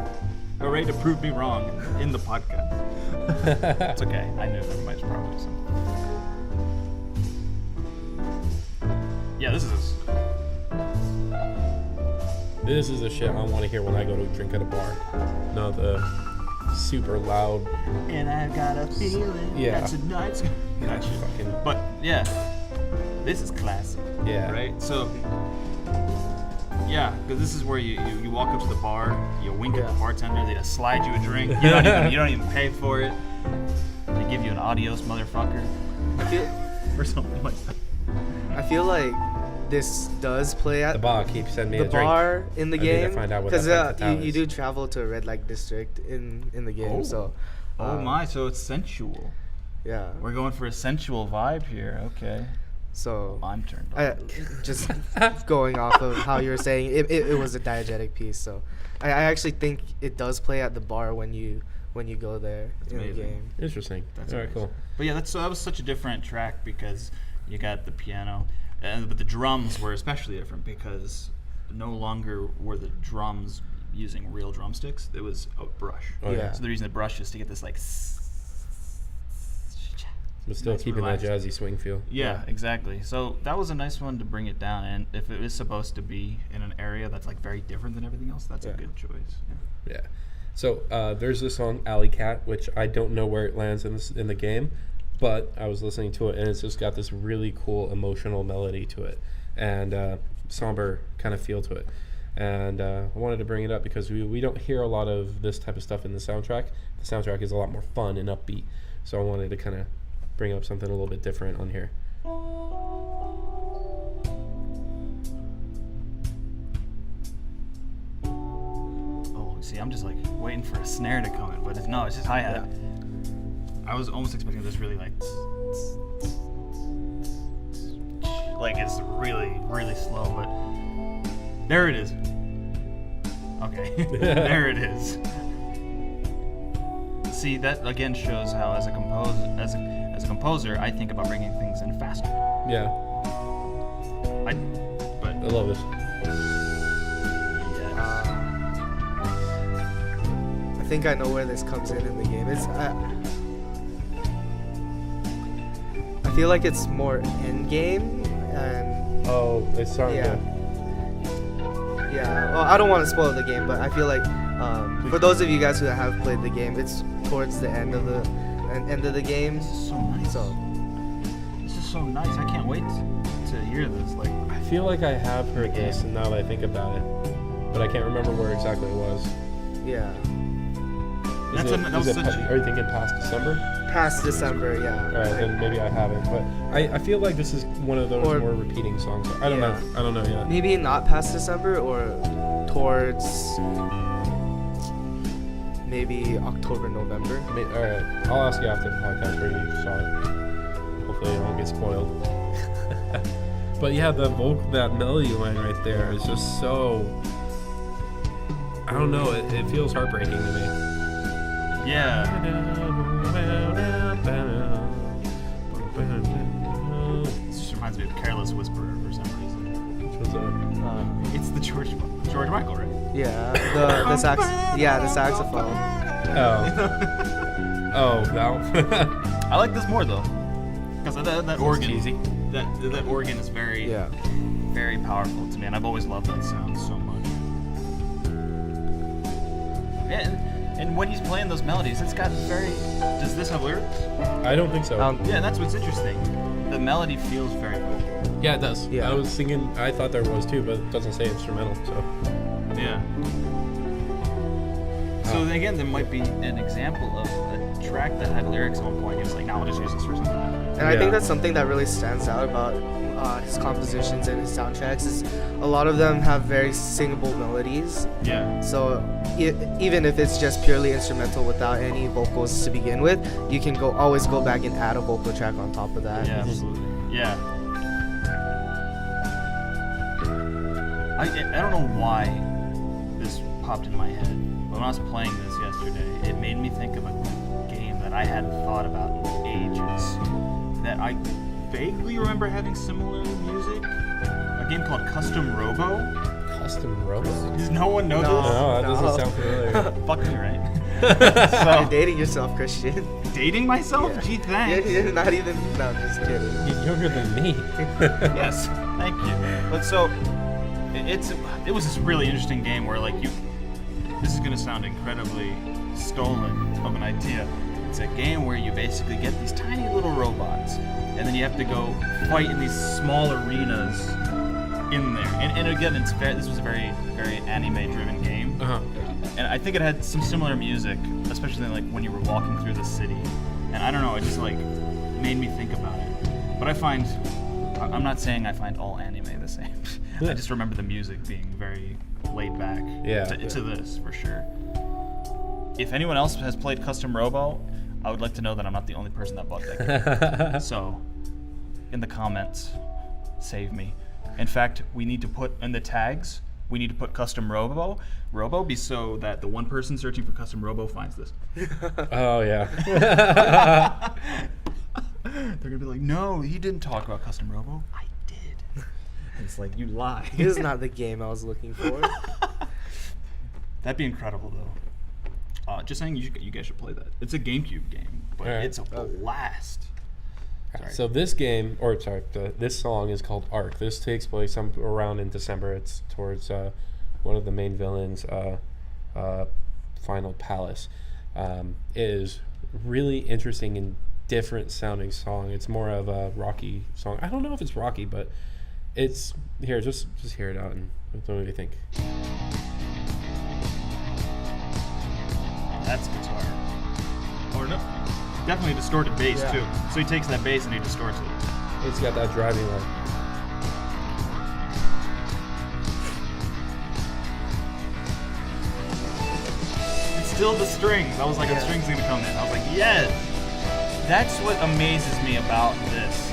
B: Hooray to prove me wrong in the podcast. It's okay. I knew there might probably some. Yeah, this is.
A: This is the shit I want to hear when I go to drink at a bar. Not the super loud.
B: And I got a feeling
A: Yeah.
B: that tonight's gotcha.
A: Fucking-
B: But yeah, this is classic.
A: Yeah.
B: Right. So. Yeah, because this is where you walk up to the bar, you wink at the bartender, they just slide you a drink. You don't even pay for it. They give you an adios, motherfucker, or something like that.
C: I feel like this does play at
A: The bar keeps sending me
C: the
A: a drink.
C: bar in the
A: I need to
C: game
A: find out what
C: because
A: that place
C: you
A: is.
C: do travel to a red light district in the game.
B: Oh.
C: So
B: Oh my, so it's sensual.
C: yeah.
B: We're going for a sensual vibe here. Okay.
C: So
B: I'm turned on.
C: just going off of how you were saying it was a diegetic piece. So I actually think it does play at the bar when you go there in the
B: amazing.
C: game.
A: Interesting.
B: That's
A: All right,
B: amazing.
A: cool.
B: But yeah, that was such a different track because you got the piano, but the drums were especially different because no longer were the drums using real drumsticks. It was a brush.
A: Oh,
C: Yeah.
B: So the reason the brush is to get this like.
A: But still
B: nice
A: keeping
B: relaxed.
A: that jazzy swing feel.
B: Yeah, exactly. So that was a nice one to bring it down. And if it is supposed to be in an area that's like very different than everything else, that's a
C: Yeah.
B: good choice. Yeah.
A: Yeah. So there's the song Alley Cat, which I don't know where it lands in the game, but I was listening to it, and it's just got this really cool emotional melody to it, and somber kind of feel to it. And I wanted to bring it up because we don't hear a lot of this type of stuff in the soundtrack. The soundtrack is a lot more fun and upbeat, so I wanted to kind of bring up something a little bit different on here.
B: Oh, see, I'm just like waiting for a snare to come in, but no, it's just hi-hat. I was almost expecting this really like it's really, really slow, but there it is. Okay, there it is. See, that again shows how as a composer, I think about bringing things in faster.
A: Yeah. I love this.
B: Yeah.
C: I think I know where this comes in the game. I feel like it's more end game, and
A: It's starting
C: yeah. Well, I don't want to spoil the game, but I feel like for those of you guys who have played the game, it's towards the end of the game.
B: This is so nice. This is so nice. I can't wait to hear this. Like,
A: I feel like I have heard this, and now that I think about it, but I can't remember where exactly it was.
C: Yeah.
A: Are you thinking past December?
C: Past December, yeah.
A: All right, then maybe I haven't, but I feel like this is one of those more repeating songs. I don't know yet.
C: Maybe not past December, or towards maybe October, November.
A: All right, I'll ask you after the podcast where you saw it. Hopefully it won't get spoiled. But yeah, that melody line right there is just so, I don't know, it feels heartbreaking to me.
B: yeah. This just reminds me of Careless Whisperer for some reason.
A: Which was
B: It's the George Michael, right?
C: Yeah, the saxophone.
A: Oh, that.
B: I like this more though, because that organ.
A: Cheesy.
B: That organ is very, very powerful to me, and I've always loved that sound so much. And when he's playing those melodies, it's got very. Does this have lyrics?
A: I don't think so.
B: Yeah, that's what's interesting. The melody feels very good.
A: Yeah, it does.
C: Yeah.
A: I was thinking, I thought there was too, but it doesn't say instrumental, so.
B: Yeah. So then again, there might be an example of a track that had lyrics at one point. He was like, "No, I'll just use this for something."
C: And I think that's something that really stands out about his compositions and his soundtracks is a lot of them have very singable melodies.
B: Yeah.
C: So even if it's just purely instrumental without any vocals to begin with, you can always go back and add a vocal track on top of that.
B: Yeah, absolutely. Yeah. I don't know why this popped in my head, but when I was playing this yesterday, it made me think of a game that I hadn't thought about in ages. That I vaguely remember having similar music. A game called Custom Robo.
A: Custom Robo?
B: Does no one know
A: No,
B: this?
A: that doesn't sound familiar.
B: Fuck me, right?
C: You're dating yourself, Christian.
B: Dating myself?
C: Yeah.
B: Gee, thanks.
C: You're not even. No, I'm just kidding.
A: You're younger than me.
B: Yes, thank you. But so, it was this really interesting game where this is gonna sound incredibly stolen of an idea. It's a game where you basically get these tiny little robots, and then you have to go fight in these small arenas in there. And again, this was a very, very anime-driven game.
A: Uh-huh.
B: And I think it had some similar music, especially when you were walking through the city. And I don't know, it just made me think about it. But I'm not saying I find all anime the same. I just remember the music being very laid back to this, for sure. If anyone else has played Custom Robo, I would like to know that I'm not the only person that bought that game. So, in the comments, save me. In fact, we need to put in the tags, we need to put Custom Robo be so that the one person searching for Custom Robo finds this.
A: Oh, yeah.
B: They're going to be like, no, he didn't talk about Custom Robo. I did. And it's like, you lie.
C: This is not the game I was looking for.
B: That'd be incredible, though. Just saying, you guys should play that. It's a GameCube game, but it's a blast. Sorry.
A: So this this song is called Arc. This takes place around in December. It's towards one of the main villains' final palace. It is really interesting and different sounding song. It's more of a rocky song. I don't know if it's rocky, but it's here. Just hear it out and tell me what you think.
B: That's guitar. Or no, definitely distorted bass too. So he takes that bass and he distorts it.
A: It's got that driving line.
B: It's still the strings. I was like, the strings are gonna come in. I was like, yes. That's what amazes me about this.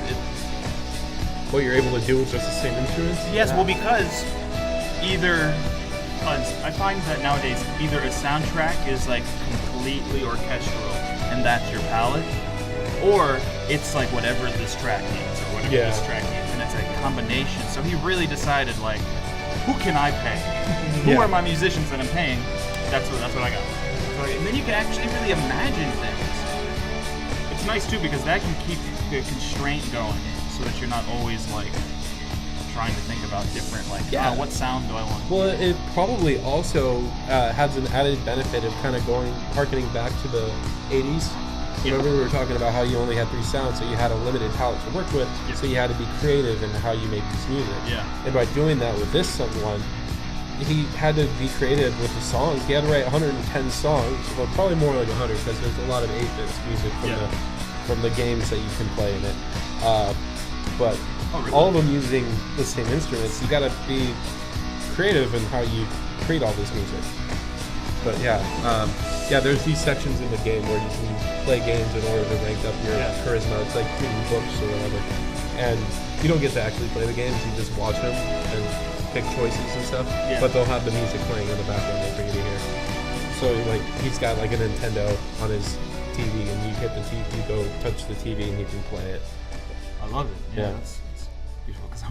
A: What you're able to do with just the same instruments?
B: Yes, well, because I find that nowadays either a soundtrack is like completely orchestral and that's your palette, or it's like whatever this track needs or whatever this track needs, and it's a combination. So he really decided, like, who can I pay? Who are my musicians that I'm paying? That's what I got. So, and then you can actually really imagine things. It's nice too because that can keep the constraint going, so that you're not always like trying to think about different, like, what sound do I want?
A: Well, it probably also has an added benefit of kind of harkening back to the 80s. Remember we were talking about how you only had 3 sounds, so you had a limited palette to work with, so you had to be creative in how you make this music. Yeah. And by doing that with this one, he had to be creative with the songs. He had to write 110 songs, well, probably more like 100, because there's a lot of 8-bit music from the games that you can play in it. But all of them using the same instruments, you gotta be creative in how you create all this music. But there's these sections in the game where you can play games in order to rank up your charisma. It's like reading books or whatever. And you don't get to actually play the games, you just watch them and pick choices and stuff. Yeah. But they'll have the music playing in the background there for you to hear. So like he's got like a Nintendo on his TV, and you hit the TV, you go touch the TV and you can play it.
B: I love it. Yeah. It's beautiful because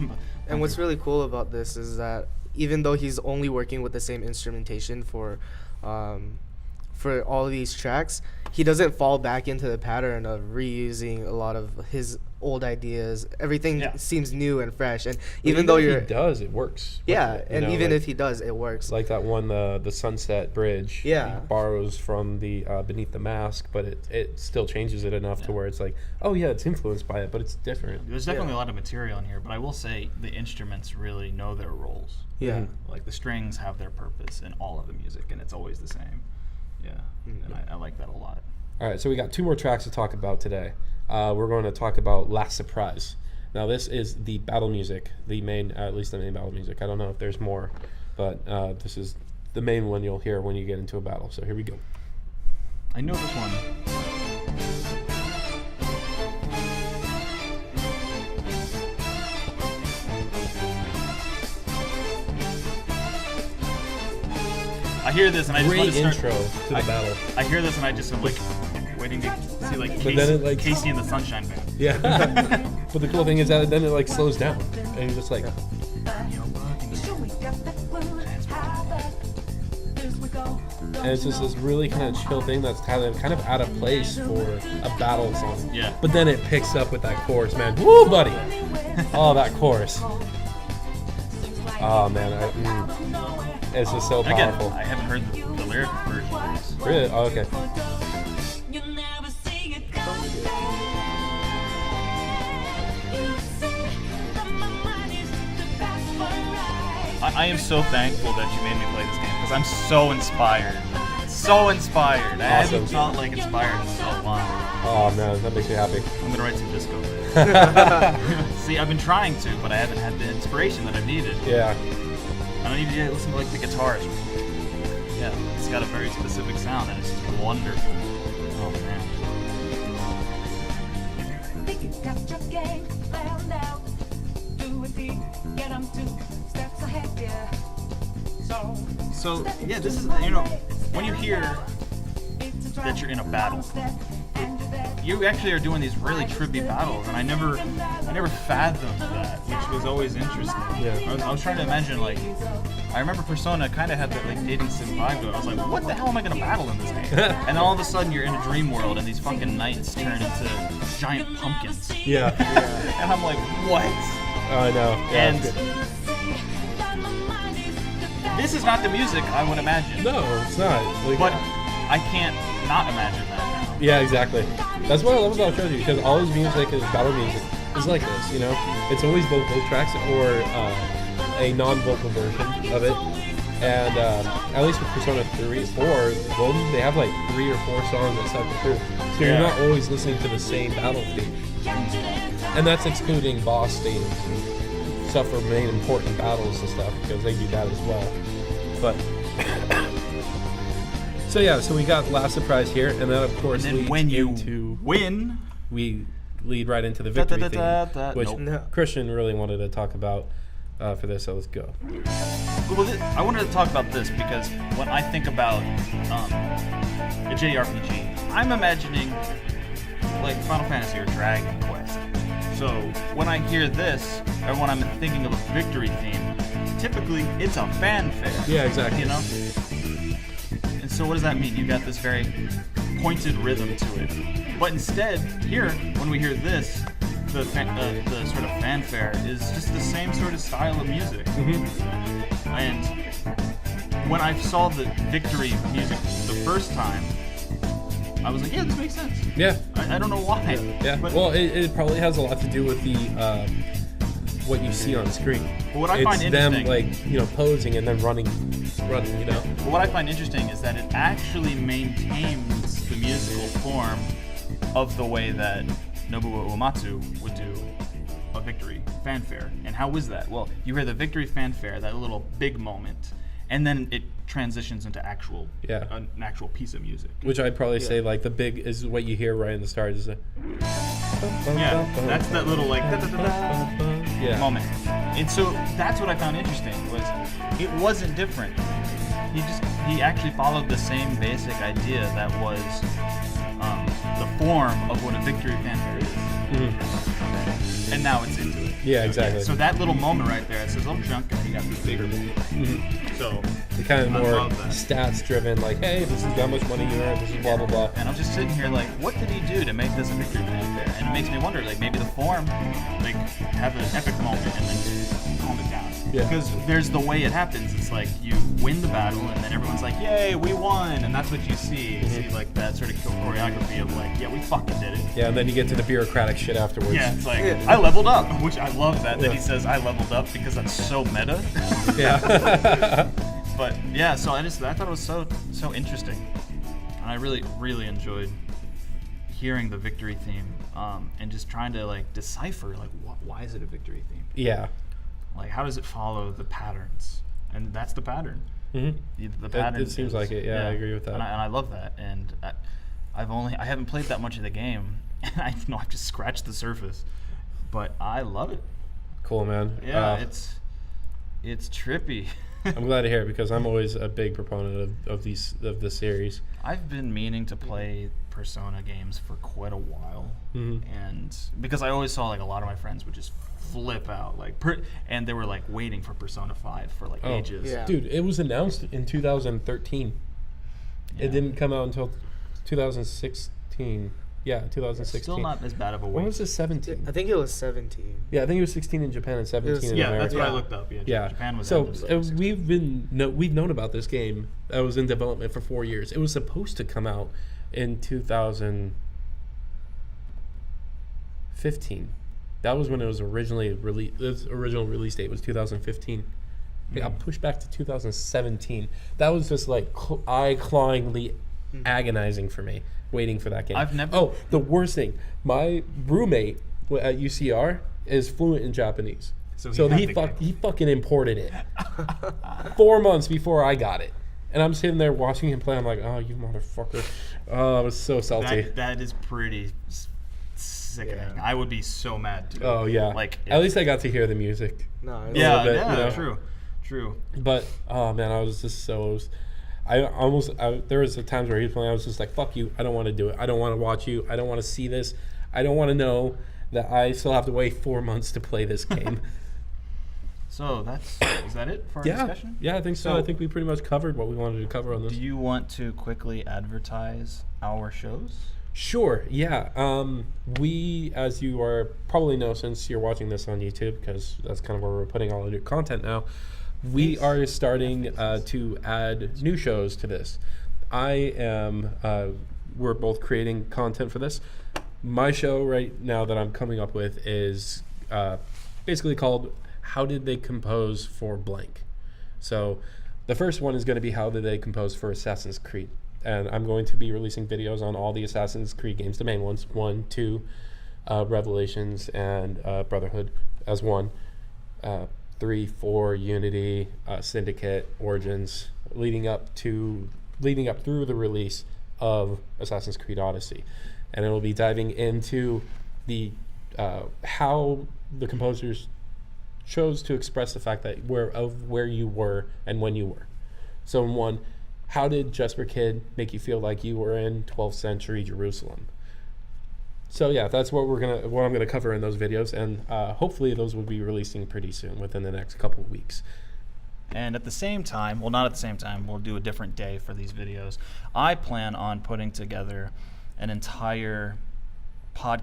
C: And what's really cool about this is that even though he's only working with the same instrumentation for all of these tracks, he doesn't fall back into the pattern of reusing a lot of his old ideas. Everything seems new and fresh, and even though
A: if he does, it works.
C: If he does, it works.
A: Like that one, the Sunset Bridge.
C: Yeah,
A: he borrows from the Beneath the Mask, but it still changes it enough to where it's like, oh yeah, it's influenced by it, but it's different.
B: There's definitely a lot of material in here, but I will say the instruments really know their roles.
C: Yeah,
B: like the strings have their purpose in all of the music, and it's always the same. Yeah, and I like that a lot.
A: All right, so we got 2 more tracks to talk about today. We're going to talk about Last Surprise. Now, this is the battle music, at least the main battle music. I don't know if there's more, but this is the main one you'll hear when you get into a battle. So here we go.
B: I know this one. I hear this and I just want to start.
A: Great intro to the battle.
B: I hear this and I just am like waiting to see like Casey and the Sunshine Band.
A: Yeah. But the cool thing is that then it like slows down and you're just like. And it's just this really kind of chill thing that's kind of out of place for a battle song.
B: Yeah.
A: But then it picks up with that chorus, man. Woo, buddy! Oh, that chorus. Oh man, it's just so powerful.
B: Again, I haven't heard the lyric version of this.
A: Really? Oh, okay.
B: I am so thankful that you made me play this game because I'm so inspired. So inspired. I haven't felt like inspired in so long.
A: Oh man, that makes me happy.
B: I'm gonna write some disco. See, I've been trying to, but I haven't had the inspiration that I've needed.
A: Yeah.
B: I don't even listen to like the guitars. Yeah, it's got a very specific sound and it's just wonderful. Oh man. So yeah, this is when you hear that you're in a battle, you actually are doing these really trippy battles, and I never fathomed that, which was always interesting.
A: Yeah.
B: I was trying to imagine, like, I remember Persona kind of had that like dating sim vibe to it. I was like, what the hell am I gonna battle in this game? And then all of a sudden you're in a dream world, and these fucking knights turn into giant pumpkins.
A: Yeah.
B: And I'm like, what?
A: Oh, I know. Yeah,
B: and this is not the music I would imagine.
A: No, it's not.
B: But I can't not imagine that now.
A: Yeah, exactly. That's what I love about Shoji, because all his music, his battle music, is like this, you know? It's always vocal tracks or a non-vocal version of it. And at least with Persona 3, 4, Golden, they have like 3 or 4 songs that cycle through. So you're not always listening to the same battle theme. And that's excluding boss themes and stuff for main important battles and stuff, because they do that as well. But so yeah, so we got last surprise here, and then of course
B: And then
A: leads
B: when you
A: into
B: win,
A: we lead right into the victory theme, which
B: Nope.
A: Christian really wanted to talk about for this. So let's go.
B: Well, I wanted to talk about this because when I think about a JRPG, I'm imagining like Final Fantasy or Dragon Quest. So when I hear this, or when I'm thinking of a victory theme, typically it's a fanfare.
A: Yeah, exactly.
B: You know? And so what does that mean? You got this very pointed rhythm to it. But instead, here, when we hear this, the sort of fanfare is just the same sort of style of music.
A: Mm-hmm.
B: And when I saw the victory music the first time, I was like, yeah, this makes sense.
A: Yeah.
B: I don't know why.
A: Yeah.
B: But
A: Well, it probably has a lot to do with the what you see on screen.
B: But what I
A: it's
B: find
A: them
B: interesting,
A: like posing and then running. You know.
B: but what I find interesting is that it actually maintains the musical form of the way that Nobuo Uematsu would do a victory fanfare. And how is that? Well, you hear the victory fanfare, that little big moment, and then it transitions into an actual piece of music.
A: Which I'd probably say like the big is what you hear right in the start is the
B: That's that little like moment. And so that's what I found interesting was it wasn't different. He actually followed the same basic idea that was the form of what a victory fanfare is.
A: Mm-hmm.
B: And now it's into it.
A: Yeah, exactly.
B: So that little moment right there, it says, oh, chunk, and you got this bigger moment.
A: Mm-hmm.
B: So
A: The kind of
B: I
A: more
B: love that.
A: stats driven, like, hey, this is how much money you earn, this is blah blah blah.
B: And I'm just sitting here like, what did he do to make this a victory fanfare? And it makes me wonder, like, maybe the form, like, have an epic moment and then calm it down.
A: Yeah.
B: Because there's the way it happens. It's like you win the battle and then everyone's like, yay, we won. And that's what you see. You see, like, that sort of choreography of, like, yeah, we fucking did it.
A: Yeah, and then you get to the bureaucratic shit afterwards.
B: Yeah, it's like, I leveled up, which I love that he says I leveled up because that's so meta.
A: Yeah.
B: But yeah, so I thought it was so interesting, and I really enjoyed hearing the victory theme, and just trying to like decipher like why is it a victory theme?
A: Yeah.
B: Like how does it follow the patterns? And that's the pattern.
A: Mm-hmm.
B: The pattern.
A: It seems like it. Yeah, I agree with that.
B: And I love that. And I haven't played that much of the game, and I've just scratched the surface, but I love it.
A: Cool, man.
B: Yeah, it's trippy.
A: I'm glad to hear it because I'm always a big proponent of this series.
B: I've been meaning to play Persona games for quite a while, and because I always saw like a lot of my friends would just flip out, like, and they were like waiting for Persona 5 for like ages.
C: Yeah.
A: Dude, it was announced in 2013.
B: Yeah.
A: It didn't come out until 2016. Yeah, 2016.
B: Still not as bad of a wait.
A: When was it? 17?
C: I think it was 17.
A: Yeah, I think it was 16 in Japan and 17 in
B: Yeah,
A: America.
B: that's what I looked up. Yeah, Japan was.
A: So
B: end of 2016.
A: we've known about this game that was in development for 4 years. It was supposed to come out in 2015. That was when it was originally released. Its original release date was 2015. It got pushed back to 2017. That was just like eye-clawingly agonizing for me, waiting for that game.
B: I've never.
A: Oh, the worst thing. My roommate at UCR is fluent in Japanese.
B: So
A: he fucking imported it 4 months before I got it. And I'm sitting there watching him play. I'm like, oh, you motherfucker. Oh, I was so salty.
B: That is pretty sickening.
C: Yeah.
B: I would be so mad too.
A: Oh, yeah.
B: Like
A: at least I got to hear the music.
C: No, it was-
B: yeah,
A: little bit,
B: yeah,
A: you know.
B: true.
A: But, oh, man, I was just so... there was times where he was playing, I was just like, fuck you. I don't want to do it. I don't want to watch you. I don't want to see this. I don't want to know that I still have to wait 4 months to play this game.
B: So is that it for our discussion?
A: Yeah, I think so. I think we pretty much covered what we wanted to cover on this.
B: Do you want to quickly advertise our shows?
A: Sure, yeah. We, as you are probably know since you're watching this on YouTube, because that's kind of where we're putting all of your content now, we are starting to add new shows to this. I am we're both creating content for this. My show right now that I'm coming up with is basically called How Did They Compose for Blank? So the first one is going to be How Did They Compose for Assassin's Creed? And I'm going to be releasing videos on all the Assassin's Creed games, the main ones, 1, 2, Revelations, and Brotherhood as one. 3, 4, Unity, Syndicate, Origins, leading up through the release of Assassin's Creed Odyssey. And it'll be diving into the how the composers chose to express the fact that where you were and when you were. So in 1, how did Jesper Kid make you feel like you were in 12th century Jerusalem? So yeah, that's what I'm gonna cover in those videos, and hopefully those will be releasing pretty soon, within the next couple of weeks.
B: And at the same time, well, not at the same time, we'll do a different day for these videos. I plan on putting together an entire an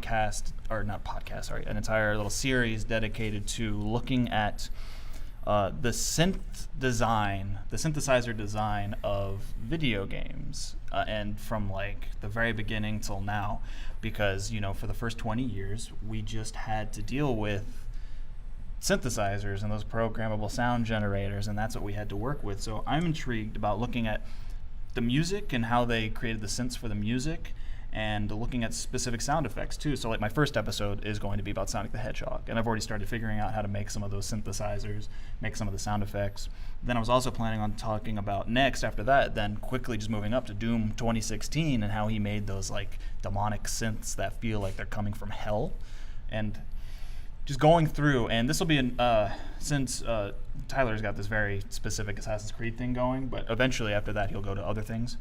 B: entire little series dedicated to looking at the synthesizer design of video games, and from like the very beginning till now, because for the first 20 years we just had to deal with synthesizers and those programmable sound generators, and that's what we had to work with. So I'm intrigued about looking at the music and how they created the synths for the music, and looking at specific sound effects too. So like my first episode is going to be about Sonic the Hedgehog, and I've already started figuring out how to make some of those synthesizers, make some of the sound effects. Then I was also planning on talking about next after that, then quickly just moving up to Doom 2016 and how he made those like demonic synths that feel like they're coming from hell, and just going through. And this will be since Tyler's got this very specific Assassin's Creed thing going, but eventually after that he'll go to other things.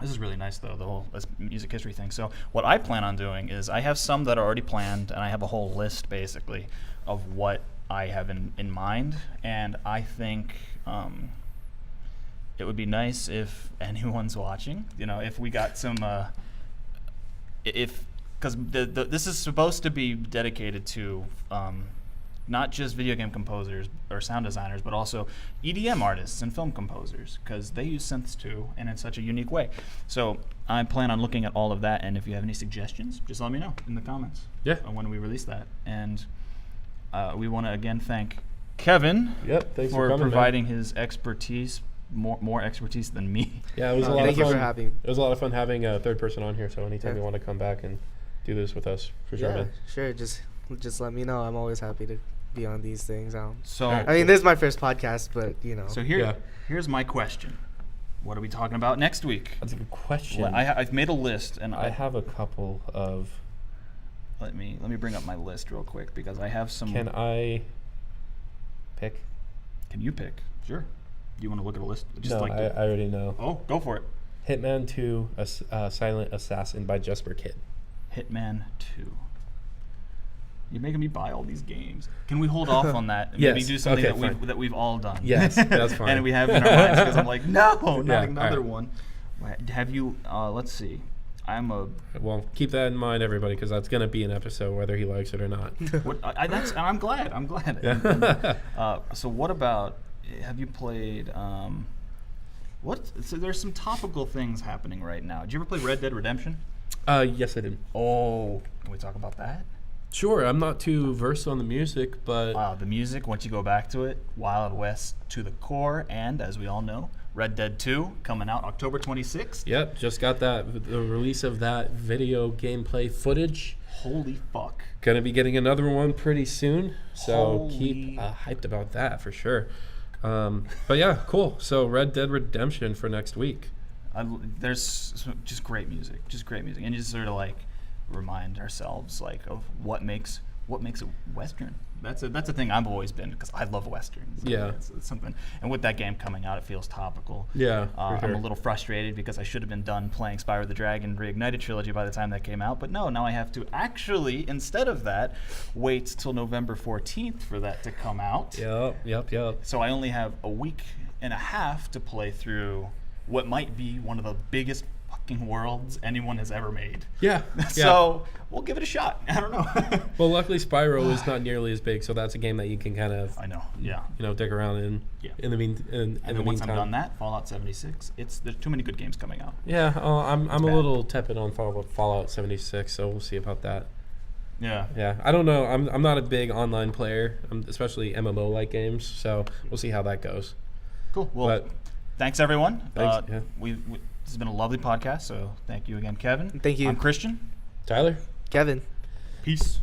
B: This is really nice, though, the whole music history thing. So what I plan on doing is I have some that are already planned, and I have a whole list, basically, of what I have in mind. And I think it would be nice if anyone's watching, if we got some, because this is supposed to be dedicated to not just video game composers or sound designers, but also EDM artists and film composers, because they use synths too, and in such a unique way. So I plan on looking at all of that, and if you have any suggestions, just let me know in the comments.
A: Yeah.
B: When we release that. And we want to again thank Kevin.
A: Yep. Thanks
B: for
A: coming,
B: providing
A: man.
B: his expertise, more expertise than me.
A: Yeah, it was a lot of fun.
C: Thank you for having me.
A: It was a lot of fun having a third person on here. So anytime you want to come back and do this with us, for sure, man.
C: Sure. Just let me know. I'm always happy to be on these things.
B: So
C: I mean, this is my first podcast, but
B: So here's my question: what are we talking about next week?
A: That's a good question.
B: Well, I've made a list, and
A: I have a couple of.
B: Let me bring up my list real quick, because I have some.
A: Can I pick?
B: Can you pick? Sure. Do you want to look at a list?
A: I already know.
B: Oh, go for it.
A: Hitman 2: Silent Assassin by Jesper Kid.
B: Hitman 2. You're making me buy all these games. Can we hold off on that and
A: Yes.
B: maybe do something
A: Okay,
B: that we've all done?
A: Yes, that's fine.
B: And we have in our minds, because I'm like, no, not
A: Yeah,
B: another
A: all right.
B: one. Have you? Let's see.
A: Well, keep that in mind, everybody, because that's going to be an episode, whether he likes it or not.
B: I'm glad.
A: Yeah.
B: So what about? Have you played? So there's some topical things happening right now. Did you ever play Red Dead Redemption?
A: Yes, I did.
B: Oh, can we talk about that?
A: Sure, I'm not too versed on the music, but...
B: Wow, the music, once you go back to it, Wild West to the core, and as we all know, Red Dead 2 coming out October 26th.
A: Yep, just got the release of that video gameplay footage.
B: Holy fuck.
A: Gonna be getting another one pretty soon, so
B: Holy-
A: keep hyped about that for sure. But yeah, cool. So Red Dead Redemption for next week.
B: There's just great music, and you just sort of like remind ourselves like of what makes it Western. That's a thing I've always been, because I love Westerns.
A: Yeah.
B: It's something. And with that game coming out, it feels topical.
A: Yeah, for sure.
B: I'm a little frustrated because I should have been done playing Spyro the Dragon Reignited Trilogy by the time that came out. But no, now I have to actually, instead of that, wait till November 14th for that to come out.
A: Yep.
B: So I only have a week and a half to play through what might be one of the biggest fucking worlds anyone has ever made.
A: Yeah.
B: So we'll give it a shot. I don't know.
A: Well, luckily Spyro is not nearly as big, so that's a game that you can kind of
B: I know. Yeah.
A: Dick around in.
B: Yeah.
A: In the
B: And then once I'm
A: meantime.
B: done that, Fallout 76. There's too many good games coming out.
A: Yeah, I'm a
B: bad.
A: little tepid on Fallout 76, so we'll see about that.
B: Yeah.
A: Yeah, I don't know. I'm not a big online player, especially MMO like games. So we'll see how that goes.
B: Cool. Well,
A: But
B: thanks everyone.
A: Thanks, yeah.
B: This has been a lovely podcast. So thank you again, Kevin.
C: Thank you.
B: I'm Christian.
A: Tyler.
C: Kevin.
B: Peace.